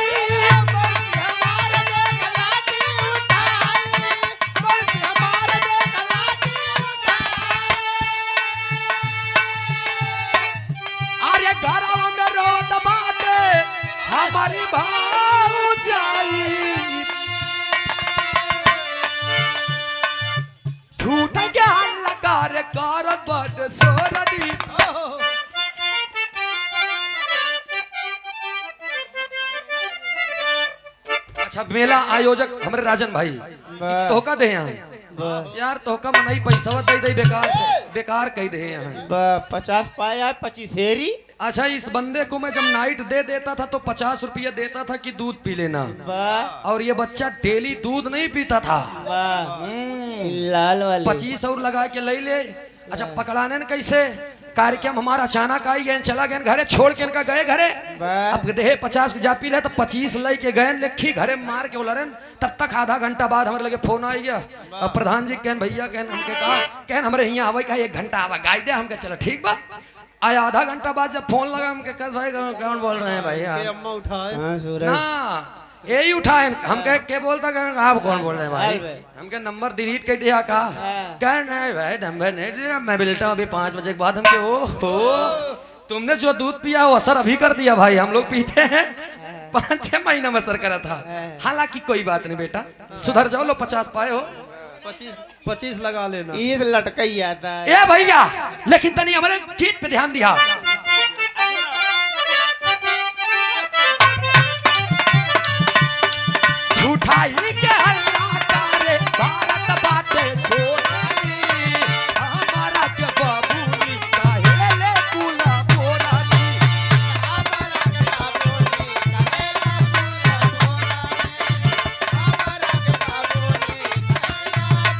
Speaker 1: घरवा में रोत बाटे हमारी भाऊजाई, झूठ ज्ञान लगा रे कारत बाटे सोरदी। अच्छा मेला आयोजक हमारे राजन भाई तोहका दे यहाँ यार, तोहका मनाई पैसा दे दे बेकार बेकार कह दे यहाँ
Speaker 2: 50 पाया 25 हेरी।
Speaker 1: अच्छा इस बंदे को मैं जब नाइट दे देता था तो 50 रुपये देता था कि दूध पी लेना, और ये बच्चा डेली दूध नहीं पीता था।
Speaker 2: लाल वाले
Speaker 1: 25 और लगा के ले ले। अच्छा पकड़ाने न कैसे, कार्यक्रम हमारा अचानक आई गए, चला गए घरे छोड़ के इनका गए घरे। अब देहे 50 जा पी ले तो 25 ले के गए, लिखी घरे मार के उलरन। तब तक आधा घंटा बाद हमारे लगे फोन आई गया, अब प्रधान जी कहन भैया कहन हमके कहा कहन हमारे यहाँ आवे का 1 घंटा आवा गाय दे। हमके चलो ठीक बा। आया आधा घंटा बाद जब फोन लगा हमके कह भाई कौन बोल रहे हैं भैया,
Speaker 2: अम्मा उठाए ना
Speaker 1: यही उठाए। हम कहे के बोलता आप कौन बोल रहे हैं भाई, हमके नंबर डिलीट कर दिया का कह नहीं भाई नंबर नहीं दिया, मैं मिलता हूँ अभी 5 बजे के बाद। हमके ओ तुमने जो दूध पिया वो असर अभी कर दिया भाई, हम लोग पीते हैं 5-6 महीना में असर करा था। हालांकि कोई बात नहीं बेटा, सुधर जाओ। लो 50 पाए हो,
Speaker 2: 25 लगा लेना, ईद लटका ही आता है।
Speaker 1: ए भैया लेकिन तनी हमारे गीत पे ध्यान दिया। झूठाई के हल्ला करे भारत बाटे सोनानी, हमारा के बाबूनी कहेले कुला बोरानी, हमारा के बाबूनी कहेले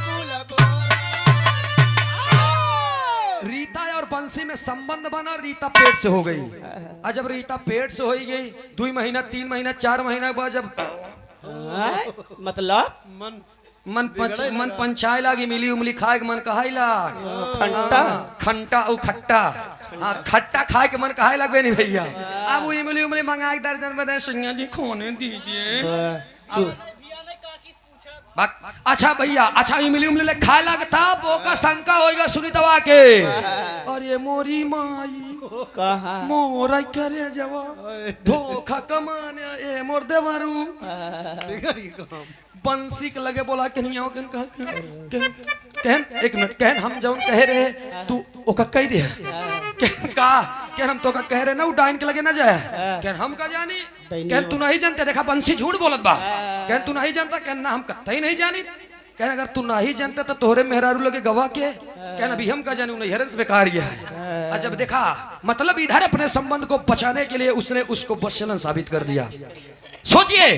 Speaker 1: कुला बोरानी। रीता और बंसी में संबंध बना, रीता पेट से हो गई। और जब रीता पेट से हो गई 2 महीना 3 महीना 4 महीना के बाद जब
Speaker 2: मतलब
Speaker 1: मन पंचाय लागी, मिली उमली खाए के मन कहाई लाग, खंटा और खट्टा, हाँ खट्टा खाए के मन कहाई लग नहीं भैया। अब इमली उमली मंगा के दर्जन बदे सिंह जी खोने दीजिए। अच्छा भैया, अच्छा इमली उमली ले खाए लगता बोका शंका होएगा सुनीतवा के, अरे मोरी माई
Speaker 2: कहा
Speaker 1: मोरा करे जवा धोखा कमाने ए मोर देवरू। बंसी के लगे बोला कि नहीं आओ कहन कहन 1 मिनट कहन हम जौन कह रहे तू ओका कह दे कहन का कहन हम तो का कह रहे ना, डाइन के लगे ना जाए कहन हम का जानी, कहन तू नहीं जानते। देखा बंसी झूठ बोलत बा, कहन तू नहीं जानता, कहन ना हम कतई नहीं जानी। कहन अगर तू नहीं जानते तो तोहरे मेहरारू लगे गवाह के, कहन अभी हम का जानी, नैहरन से बेकार गया है। जब देखा मतलब इधर अपने संबंध को बचाने के लिए उसने उसको बदचलन साबित कर दिया। सोचिए,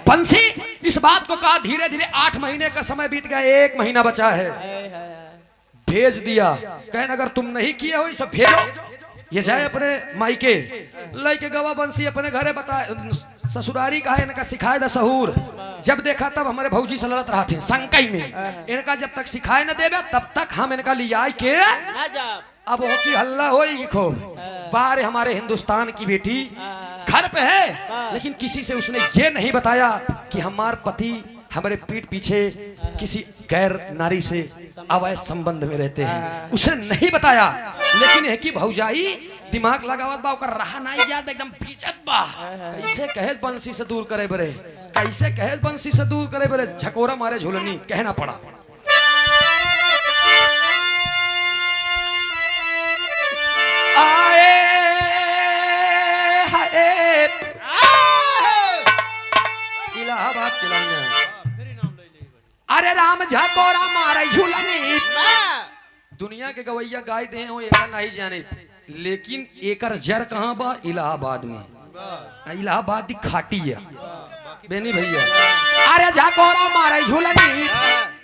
Speaker 1: बंसी इस बात को कहा, धीरे धीरे 8 महीने का समय बीत गया, 1 महीना बचा है, भेज दिया। कहने अगर तुम नहीं किए हो इसे भेजो। ये जाए अपने मायके, लइके गवा बंसी अपने घरे बताए, ससुरारी का है इनका सिखाए द सहूर। जब देखा तब हमारे भौजी से लड़त रहा थे संकई में, इनका जब तक सिखाए न देवे तब तक हम इनका लिया के अब हो की हल्ला हो खूब। बारे हमारे हिंदुस्तान की बेटी घर पे है, लेकिन किसी से उसने ये नहीं बताया कि हमारे पति हमारे पीठ पीछे किसी गैर नारी से अवैध संबंध में रहते हैं, उसने नहीं बताया। लेकिन है कि भौजाई दिमाग लगावत बा, ओकर रहा नहीं जात, एकदम पीछत बा। कैसे कहे बंसी से दूर करे बरे, कैसे कहे बंसी से दूर करे बरे, झकोरा मारे झूलनी कहना पड़ा। आए हाय इलाहाबाद के लाइन, अरे राम झकोरा मारे झूलनी। दुनिया के गवैया गाय दे हो एकर नहीं जाने, लेकिन एकर जर कहाँ बा, इलाहाबाद में। इलाहाबाद की खाटी है बेनी भैया। अरे झकोरा मारे झूलनी,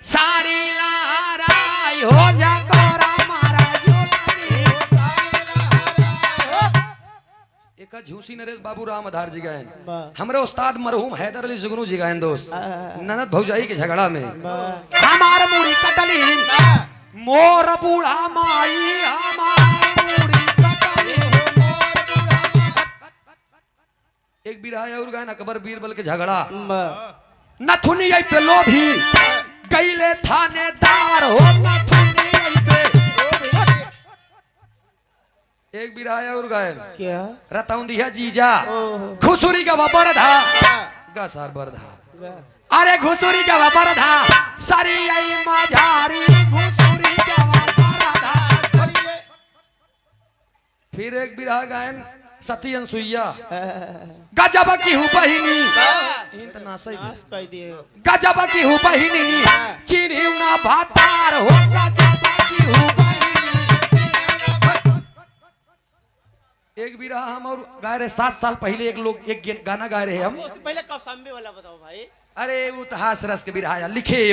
Speaker 1: साड़ी लहराई हो, झकोरा मारे झूलनी। एक झूसी नरेश बाबू राम आधार जी गायन, हमारे उस्ताद मरहूम हैदर अली जुगनू जी गायन दोस्त, ननद भौजाई के झगड़ा में हमार मुड़ी कटली, मोर बूढ़ा माई हमार मुड़ी कटली। एक बिरहा और गायन अकबर बीरबल के झगड़ा, नथुनी पे लोभी गईले थानेदार हो, नथुनी पे। एक बिरहा और गायन
Speaker 2: क्या
Speaker 1: रताउं दिया जीजा, खुसुरी का वपर था गसार बरधा, अरे घुसुरी का वपर था सरी आई मझारी, घुसुरी का वपर था। फिर एक बिरहा गायन सती अनसुईया, गजब की हूँ बहिनी, गजब की हूँ बहिनी, चीनी ना भातार हो, गजब की हूँ बहिनी। एक बिरहा हम और गा रहे 7 साल पहले, एक लोग एक गाना गा रहे हम,
Speaker 2: पहले कौसाम्बी वाला बताओ भाई।
Speaker 1: अरे वो तहास रस के बिरहा लिखे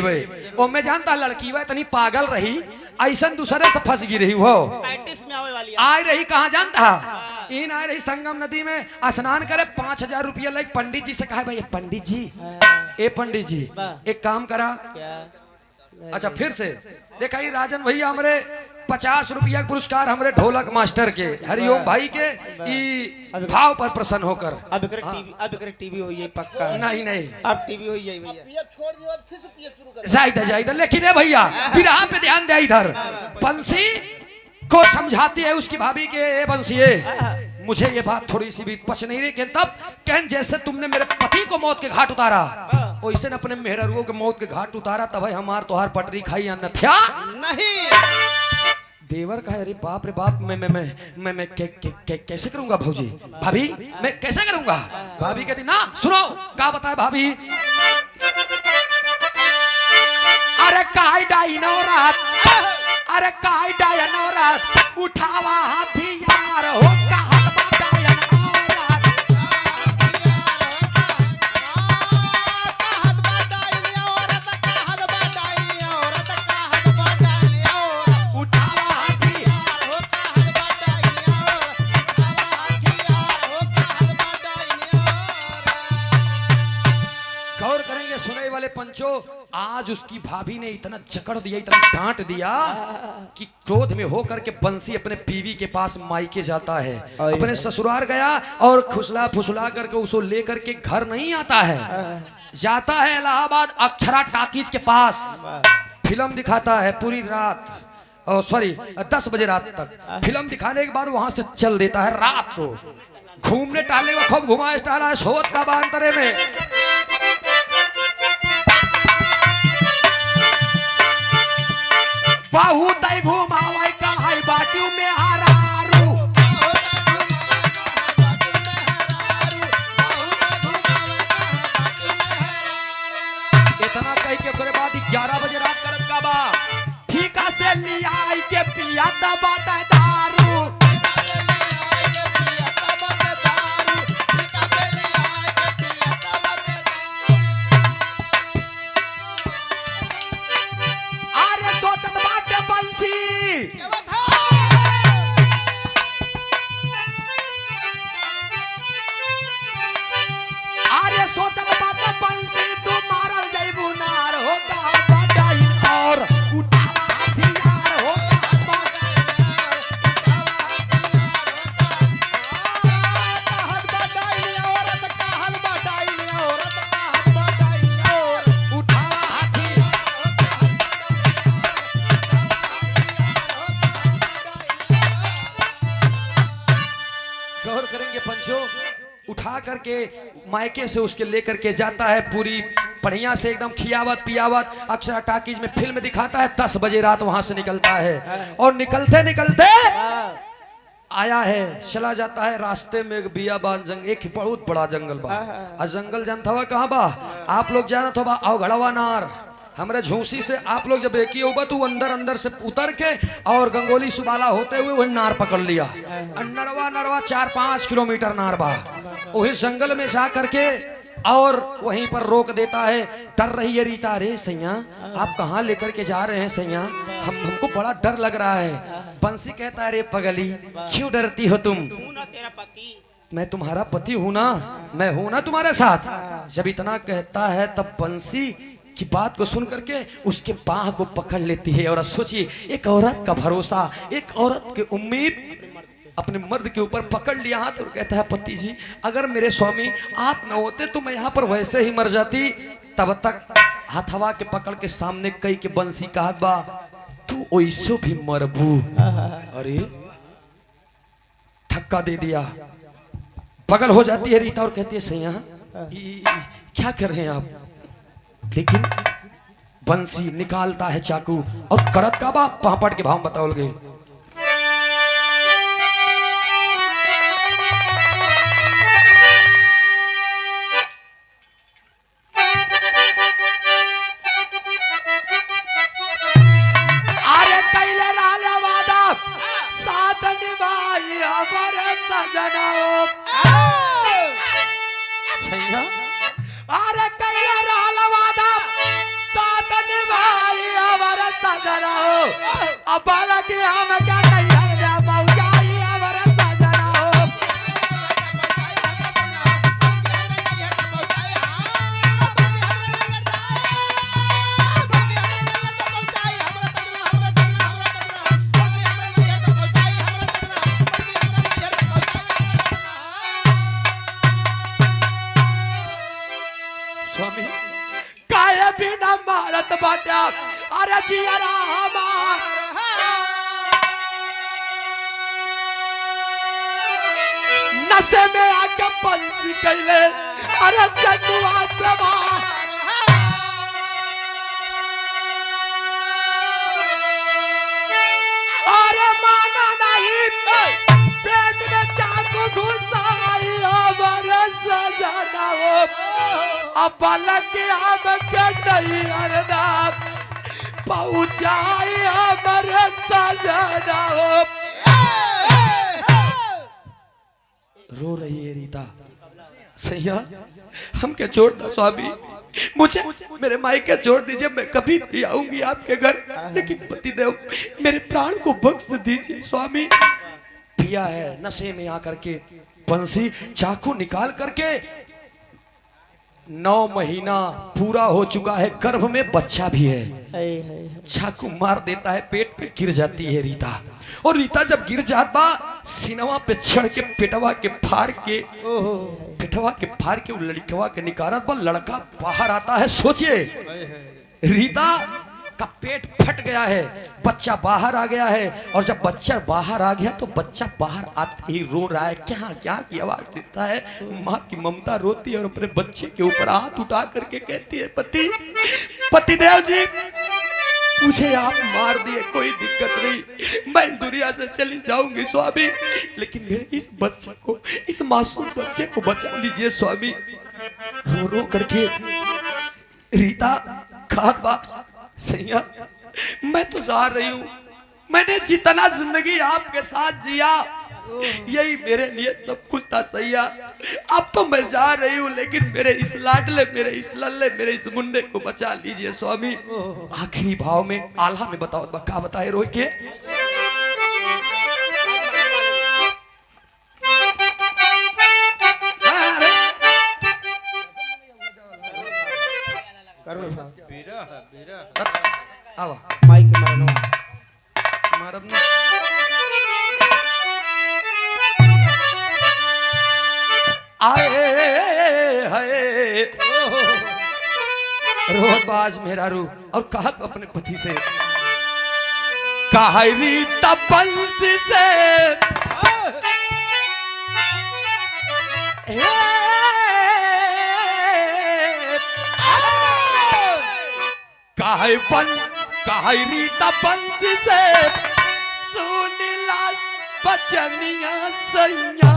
Speaker 1: वो मैं जानता लड़की वह तनी पागल रही, ऐसा दूसरे से फंस गिरी वो
Speaker 2: में आवे वाली
Speaker 1: आए रही, कहाँ जानता इन आए रही संगम नदी में स्नान करे, 5000 रुपया लाइक पंडित जी से कहा भाई पंडित जी, ए पंडित जी एक काम करा। अच्छा फिर से देखा ही राजन भैया हमारे 50 रुपया पुरस्कार हमारे ढोलक मास्टर के हरिओम भाई के भाव पर प्रसन्न होकर।
Speaker 2: अब एक टीवी हो पक्का
Speaker 1: नहीं नहीं
Speaker 2: अब टीवी हो भैया, छोड़ दियो फिर से पिए शुरू कर
Speaker 1: जाइदा जाइदा। लेकिन है भैया बिरहा पे ध्यान दे, इधर बंसी को समझाती है उसकी भाभी के, ए बंसीए मुझे ये बात थोड़ी सी भी पच नहीं रही, तब कहन जैसे तुमने मेरे पति को मौत के घाट उतारा वैसे न अपने मेहरुओं के मौत के घाट उतारा, तब हमार तोहार पटरी खाई अन्यथा
Speaker 2: नहीं।
Speaker 1: देवर का है, अरे बाप रे बाप, मैं कैसे करूंगा भौजी, भाभी मैं कैसे करूंगा। भाभी कहती ना सुनो क्या बताए भाभी, अरे काय डाई नौरात, अरे काय डाई नौरात, उठावा हथियार हो, कहत बताय नौरात,
Speaker 2: कहत बताई औरत, कहत बताई औरत, कहत बताई औरत,
Speaker 1: उठावा
Speaker 2: हथियार हो, कहत बताई औरत, उठावा हथियार हो, कहत बताई औरत।
Speaker 1: गौर करेंगे सुने वाले पंचो, आज उसकी भाभी ने इतना जकड़ दिया, इतना डांट दिया कि क्रोध में होकर के बंसी अपने बीवी के पास मायके जाता है, अपने ससुराल गया और खुसला फुसला करके उसको लेकर के घर नहीं आता है, जाता है इलाहाबाद अक्षरा टॉकीज के पास, फिल्म दिखाता है पूरी रात, सॉरी 10 बजे रात तक फिल्म दिखाने के बाद वहां से चल देता है। रात को घूमने टहलने का खूब घुमा टहला सोवत का बांतरे में, बहुत ही घुमावाई का है बाटू में हरारू, इतना कह के ओकरे बाद 11 बजे रात करत का बा ठीका से लिया के पिया दबा दारू, अरे सोचल बात बंसी तू मारल जइबू नार हो का बड़ाई और उठावा हथियार हो का उठावा हथियार। गौर करेंगे पंचो, उठा करके मायके से उसके लेकर के जाता है पूरी बढ़िया से एकदम खियावत पियावत। अक्षरा टाकीज में फिल्म दिखाता है, 10 बजे रात वहां से निकलता है और निकलते निकलते आया है, चला जाता है रास्ते में एक बियाबान जंगल, एक बहुत बड़ा जंगल बा। और जंगल जानता हुआ कहाँ बा? आप लोग जाना तो बा अवघड़वा नार। हमरे झूसी से आप लोग जब एक ही होगा तो अंदर अंदर से उतर के और गंगोली सुबाला होते हुए वही नार पकड़ लिया। नरवा नरवा 4-5 किलोमीटर नार बा। वही जंगल में जा करके और वहीं पर रोक देता है। डर रही है रीता, अरे सैया आप कहाँ लेकर के जा रहे हैं सैया, हमको बड़ा डर लग रहा है। बंसी कहता है, अरे पगली क्यों डरती हो तुम,
Speaker 2: तेरा पति,
Speaker 1: मैं तुम्हारा पति हूं ना, मैं हूं ना तुम्हारे साथ। जब इतना कहता है तब बंसी की बात को सुन करके उसके बाह को पकड़ लेती है। और सोचिए, एक औरत का भरोसा, एक औरत की उम्मीद अपने मर्द के ऊपर पकड़ लिया हाथ और कहता है, पति जी अगर मेरे स्वामी आप न होते तो मैं यहाँ पर वैसे ही मर जाती। तब तक हथवा के पकड़ के सामने कई के बंसी कहा, बा तू ओइसो भी मरबू। अरे धक्का दे दिया, बगल हो जाती है रीता और कहती है, सैया क्या कर रहे हैं आप? लेकिन बंसी निकालता है चाकू और करत का बा पापड़ के भाव बताओ गए। अरे कैले राजा वादा साथ निभाई हमारे सजनाओ। सैया अरे कैले राजा वादा साथ निभाई हमारे सजनाओ। अब लगे हम क्या नहीं हर पहुंचाई हमारे सजनाओ। स्वामी काहे बिना मारत बाटा, अरे जियरा हमार नशे में आके बंसी कैले, अरे चंदुआ सवा अरे माना नहीं, पेट में चाकू घुसाई हमारे सजनाओ। अब लगे हम नहीं अरदास पहुंचाई हमारे सजनाओ। रो रही है रीता, सैया हम क्या छोड़ दो स्वामी, मुझे मेरे माई के छोड़ दीजिए, मैं कभी नहीं आऊंगी आपके घर, लेकिन पतिदेव मेरे प्राण को बख्श दीजिए स्वामी। पिया है नशे में आकर के बंसी चाकू निकाल करके 9 महीना पूरा हो चुका है, गर्भ में बच्चा भी है, चाकू मार देता है, पेट पे गिर जाती है रीता। और रीता जब गिर जाता सिनवा पे चढ़ के पिटवा के फाड़ के वो लड़कवा के निकारत पर लड़का बाहर आता है। सोचिए रीता का पेट फट गया है, बच्चा बाहर आ गया है। और जब बच्चा बाहर आ गया तो बच्चा बाहर आते ही रो रहा है, क्या क्या की आवाज देता है, माँ की ममता रोती है और अपने बच्चे के ऊपर हाथ उठा करके कहती है, पतिदेव जी मुझे आप मार दिए कोई दिक्कत नहीं, मैं दुनिया से चली जाऊंगी स्वामी, लेकिन मेरे इस बच्चे को, इस मासूम बच्चे को बचा लीजिए स्वामी। रो रो करके रीता खात बात, सैया मैं तो जा रही हूँ, मैंने जितना जिंदगी आपके साथ जिया यही मेरे लिए सब कुछ था सैया, अब तो मैं जा रही हूँ, लेकिन मेरे इस लाडले, मेरे इस लल्ले, मेरे इस मुंडे को बचा लीजिए स्वामी। आखिरी भाव में आल्हा में बताओ, क्या बताए रोई के
Speaker 3: करुण भाव
Speaker 1: आवा
Speaker 3: माई के मरनवा
Speaker 1: मारब ना आए हाय रोहबाज मेरा रू और कहा अपने पति से कहा रीता बंसी से कहा रीता बंसी से सुनीला बचनिया सैया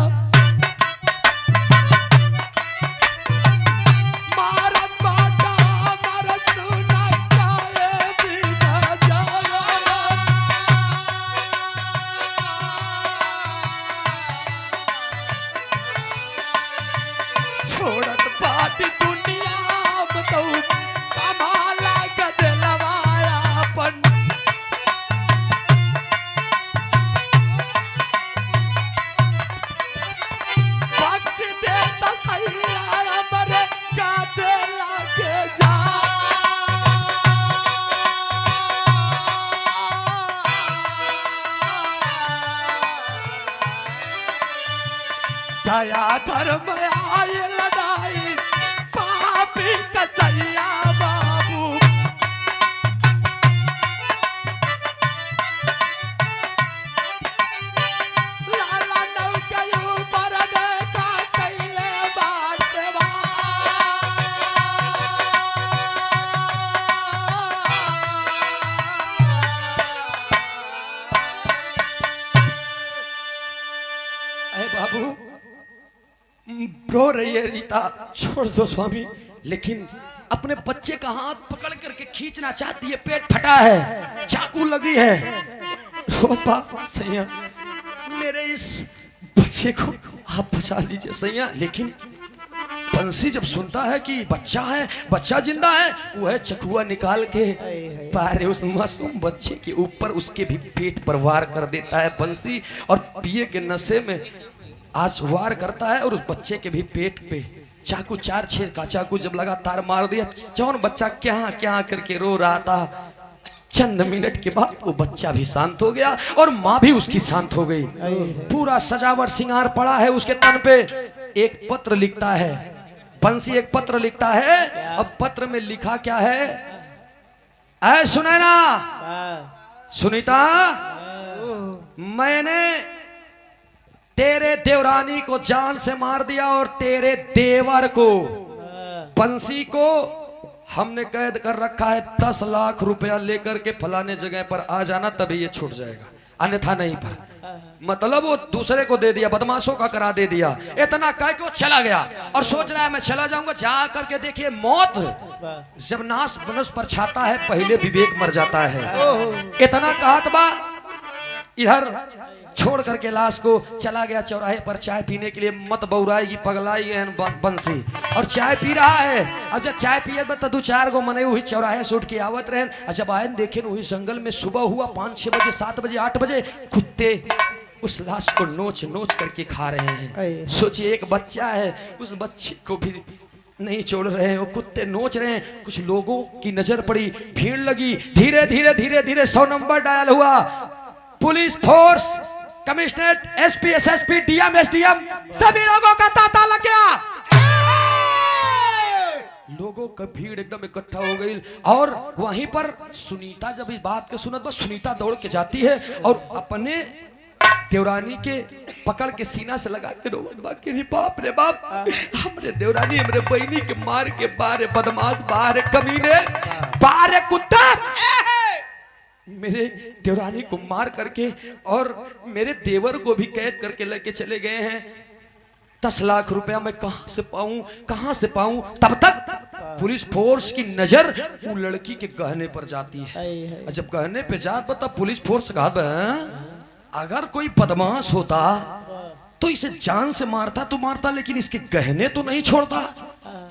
Speaker 1: छोड़त बाटी दुनिया बताऊ कमाला गदलवाया अपन बख्श देता सैया मरे गाते लागे जा दया धर्म आए लड़ाई पापी कसैया बाबू लाला नौकयू पर देखा कैले बाटवा अरे बाबू रो रही है रीता छोड़ दो स्वामी लेकिन अपने बच्चे का हाथ पकड़ करके खींचना चाहती है पेट फटा है चाकू लगी है रो बाप सैया मेरे इस बच्चे को आप बचा लीजिए सैया लेकिन बंसी जब सुनता है कि बच्चा है बच्चा जिंदा है वो है चकुआ निकाल के पारे उस मासूम बच्चे के ऊपर उसके भी पेट पर वार कर देता है बंसी और पिए के नशे में आज वार करता है और उस बच्चे के भी पेट पे चाकू 4 छेद का चाकू जब लगातार मार दिया जौन बच्चा क्या क्या करके रो रहा था चंद मिनट के बाद वो बच्चा भी शांत हो गया और माँ भी उसकी शांत हो गई पूरा सजावट श्रृंगार पड़ा है उसके तन पे एक पत्र लिखता है बंसी एक पत्र लिखता है अब पत्र में लिखा क्या है ऐ सुनैना सुनीता मैंने तेरे देवरानी को जान से मार दिया और तेरे देवर को बंसी को हमने कैद कर रखा है 10 लाख रुपया लेकर के फलाने जगह पर आ जाना तभी ये छूट जाएगा अन्यथा नहीं पर मतलब वो दूसरे को दे दिया बदमाशों का करा दे दिया इतना कह के वो चला गया और सोच रहा है मैं चला जाऊंगा जा करके देखिए मौत जब नाश बनस पर छाता है पहले विवेक मर जाता है इतना कहत बा इधर छोड़ करके लाश को चला गया चौराहे पर चाय पीने के लिए मत बौराएगी पगलाई है बंसी और चाय पी रहा है अब जब चाय पिए तो 2-4 गो मने हुई चौराहे से उठ के आवत रहे और जब आए देखे वही जंगल में सुबह हुआ 5-6 बजे 7 बजे 8 बजे कुत्ते उस लाश को नोच नोच करके खा रहे हैं सोचिए एक बच्चा है उस बच्चे को भी नहीं छोड़ रहे हैं वो कुत्ते नोच रहे हैं कुछ लोगों की नजर पड़ी भीड़ लगी धीरे धीरे धीरे धीरे 100 नंबर डायल हुआ police force commissionerate SP SSP DM SDM सभी लोगों का तांता लग गया लोगों का भीड़ एकदम इकट्ठा हो गई और वहीं पर सुनीता जब इस बात को सुनत बस सुनीता दौड़ के जाती है और अपने देवरानी के पकड़ के सीना से लगा के रोवत बाकी रे बाप हमरे देवरानी हमरे बहनी के मार के बारे बदमाश बाहर कमीने बाहर कुत्ता मेरे देवरानी को मार करके और मेरे देवर को भी कैद करके लेके चले गए हैं 10 लाख रुपया मैं कहां से पाऊं तब तक पुलिस फोर्स की नजर वो लड़की के गहने पर जाती है जब गहने पे जाता तब पुलिस फोर्स कहा अगर कोई बदमाश होता तो इसे जान से मारता तो मारता लेकिन इसके गहने तो नहीं छोड़ता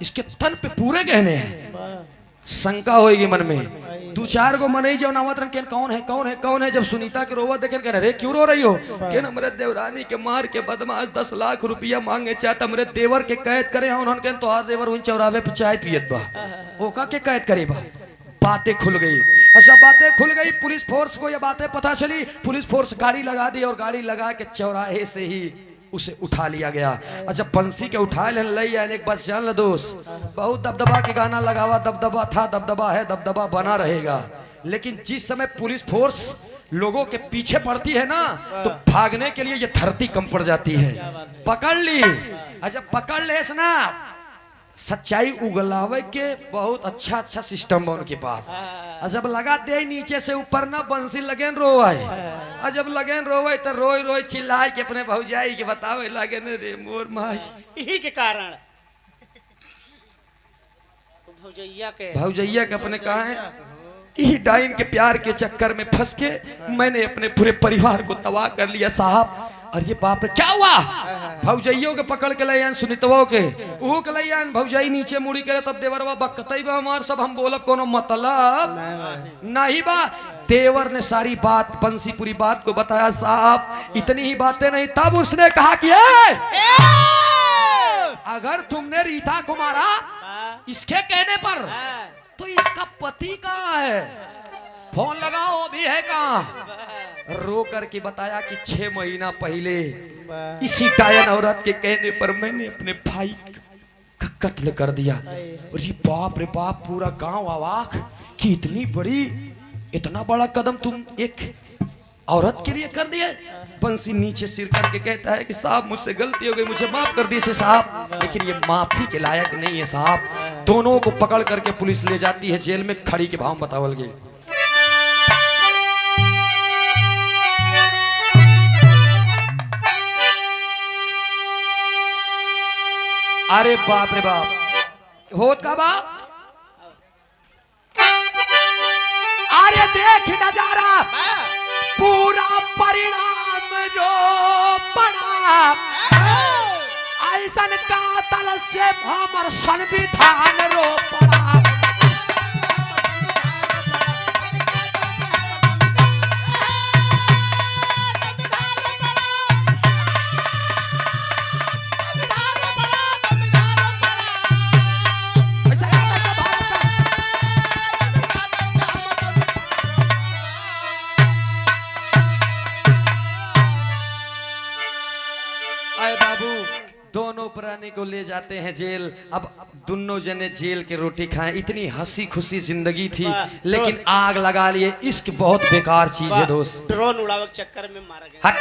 Speaker 1: इसके तन पे पूरे गहने हैं शंका होगी मन में दो चार गो मनई जो नावत रन के कौन है कौन है कौन है। जब सुनीता के रोवत देखे कह रे क्यों रो रही हो के हमरे देवरानी के मार के बदमाश 10 लाख रुपया मांगे चाहत हमरे देवर के कैद करे उन्होंने के तोहार देवर उन चौराहे पे चाय पियत बा ओका के कैद करे बा। बातें खुल गई। अच्छा बातें खुल गई, पुलिस फोर्स को ये बातें पता चली, पुलिस फोर्स गाड़ी लगा दी और गाड़ी लगा के चौराहे से ही उसे उठा लिया गया। अच्छा बंसी के उठा ले लई आने एक बस जान ल दोस्त, बहुत दबदबा के गाना लगावा, दबदबा था दबदबा है दबदबा बना रहेगा। लेकिन जिस समय पुलिस फोर्स लोगों के पीछे पड़ती है ना तो भागने के लिए ये धरती कम पड़ जाती है। पकड़ ली। अच्छा पकड़ ले ना, सच्चाई उगलावे के बहुत अच्छा अच्छा सिस्टम बा उनके पास। जब लगा दे नीचे से ऊपर ना बंसी लगेन रोए, और जब लगेन रोए तो रोई रोई चिल्लाए के अपने भौजाई के बतावे लगे न रे मोर माई।
Speaker 2: यही के कारण
Speaker 1: भौजैया के अपने कहा है यही डाइन के प्यार के चक्कर में फंस के मैंने अपने पूरे परिवार को तबाह कर लिया साहब। और ये बाप रे क्या हुआ, भौजैयों के पकड़ के ले सुनितवो के वो के ले भौजाई नीचे मुड़ी करे तब देवरवा बकतई बा हमार सब हम बोलब कोनो मतलब नहीं बा। देवर ने सारी बात बंसी पूरी बात को बताया साहब। इतनी ही बातें नहीं, तब उसने कहा कि अगर तुमने रीता को मारा इसके कहने पर तो इसका पति कहाँ है, फोन लगाओ अभी है कहाँ। रो करके बताया कि 6 महीना पहले इसी डायन औरत के कहने पर मैंने अपने भाई का कत्ल कर दिया। और ये बाप रे बाप पूरा गांव अवाक कि इतना बड़ा कदम तुम एक औरत के लिए कर दिए। बंसी नीचे सिर करके कहता है कि साहब मुझसे गलती हो गई, मुझे माफ कर दीजिए साहब, लेकिन ये माफी के लायक नहीं है साहब। दोनों को पकड़ करके पुलिस ले जाती है जेल में, खड़ी के भाव बतावल गई। अरे बाप रे बाप होत का बाप, अरे देख नजारा पूरा परिणाम जो पड़ा ऐसन कातल से हमर संविधान रो पड़ा। दोनों प्राणी को ले जाते हैं जेल। अब दोनों जने जेल के रोटी खाएं, इतनी हंसी खुशी जिंदगी थी, लेकिन आग लगा लिए। इश्क बहुत बेकार चीज है दोस्त।
Speaker 2: ड्रोन उड़ावे के चक्कर में मारा गया।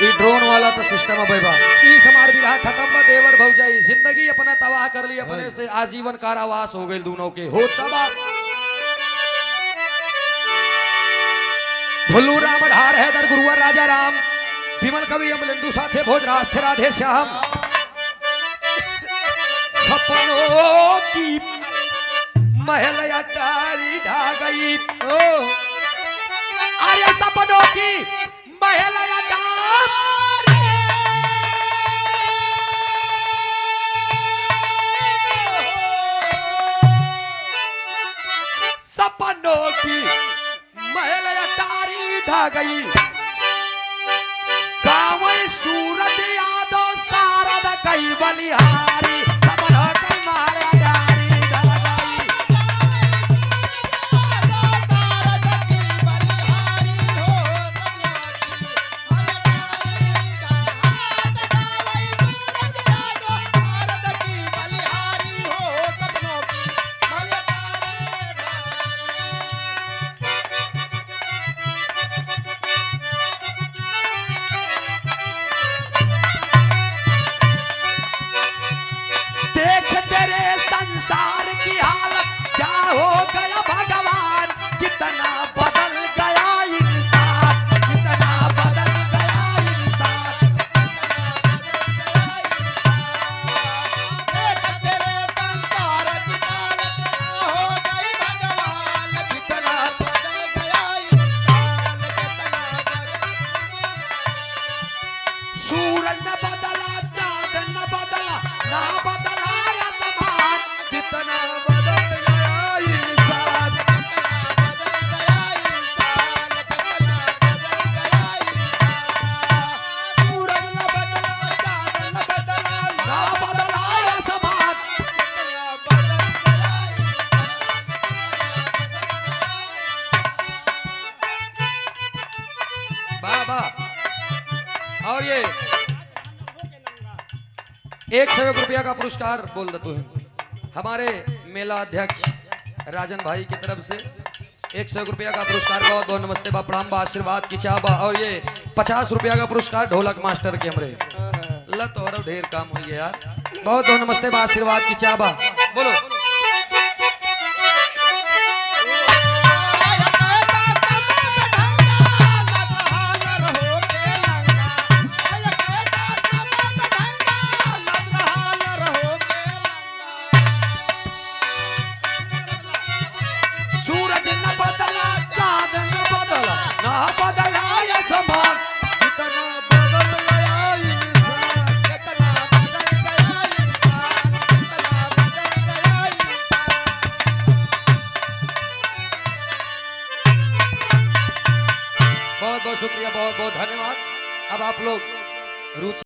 Speaker 1: ये ड्रोन वाला तो सिस्टम है बा। ई समार विवाह खत्म बा, देवर भौजाई जिंदगी अपना तबाह कर ली, अपने से आजीवन कारावास हो गए दोनों के। हो तबाह भुल्लू राम ढार हैदर गुरुवर राजा राम विमल कवि अमलेंदु साथे भोज रास्ते राधे श्याम। सपनों की महल अटारी ढा गई, अरे सपनों की महल अटारी, सपनों की महल अटारी ढा गई। सूरज यादव सारद कई बलिहारी सपनों की महल अटारी ढल गई। ये 101 रुपया का पुरस्कार बोल दे तू हमारे मेला अध्यक्ष राजन भाई की तरफ से 101 रुपया का पुरस्कार। बहुत बहुत नमस्ते बा, प्रणाम बा, आशीर्वाद की चाह बा। और ये 50 रुपया का पुरस्कार ढोलक मास्टर के हमरे लत और ढेर काम हुई है यार। बहुत बहुत नमस्ते बा, आशीर्वाद की चाह बा। बोलो सूरज न बदला, चांद न बदला, ना बदला ये समान, जितना बदल गया इंसान,
Speaker 2: कितना बदल गया इंसान, कितना बदल गया इंसान।
Speaker 1: बहुत बहुत शुक्रिया, बहुत बहुत धन्यवाद। अब आप लोग रुचि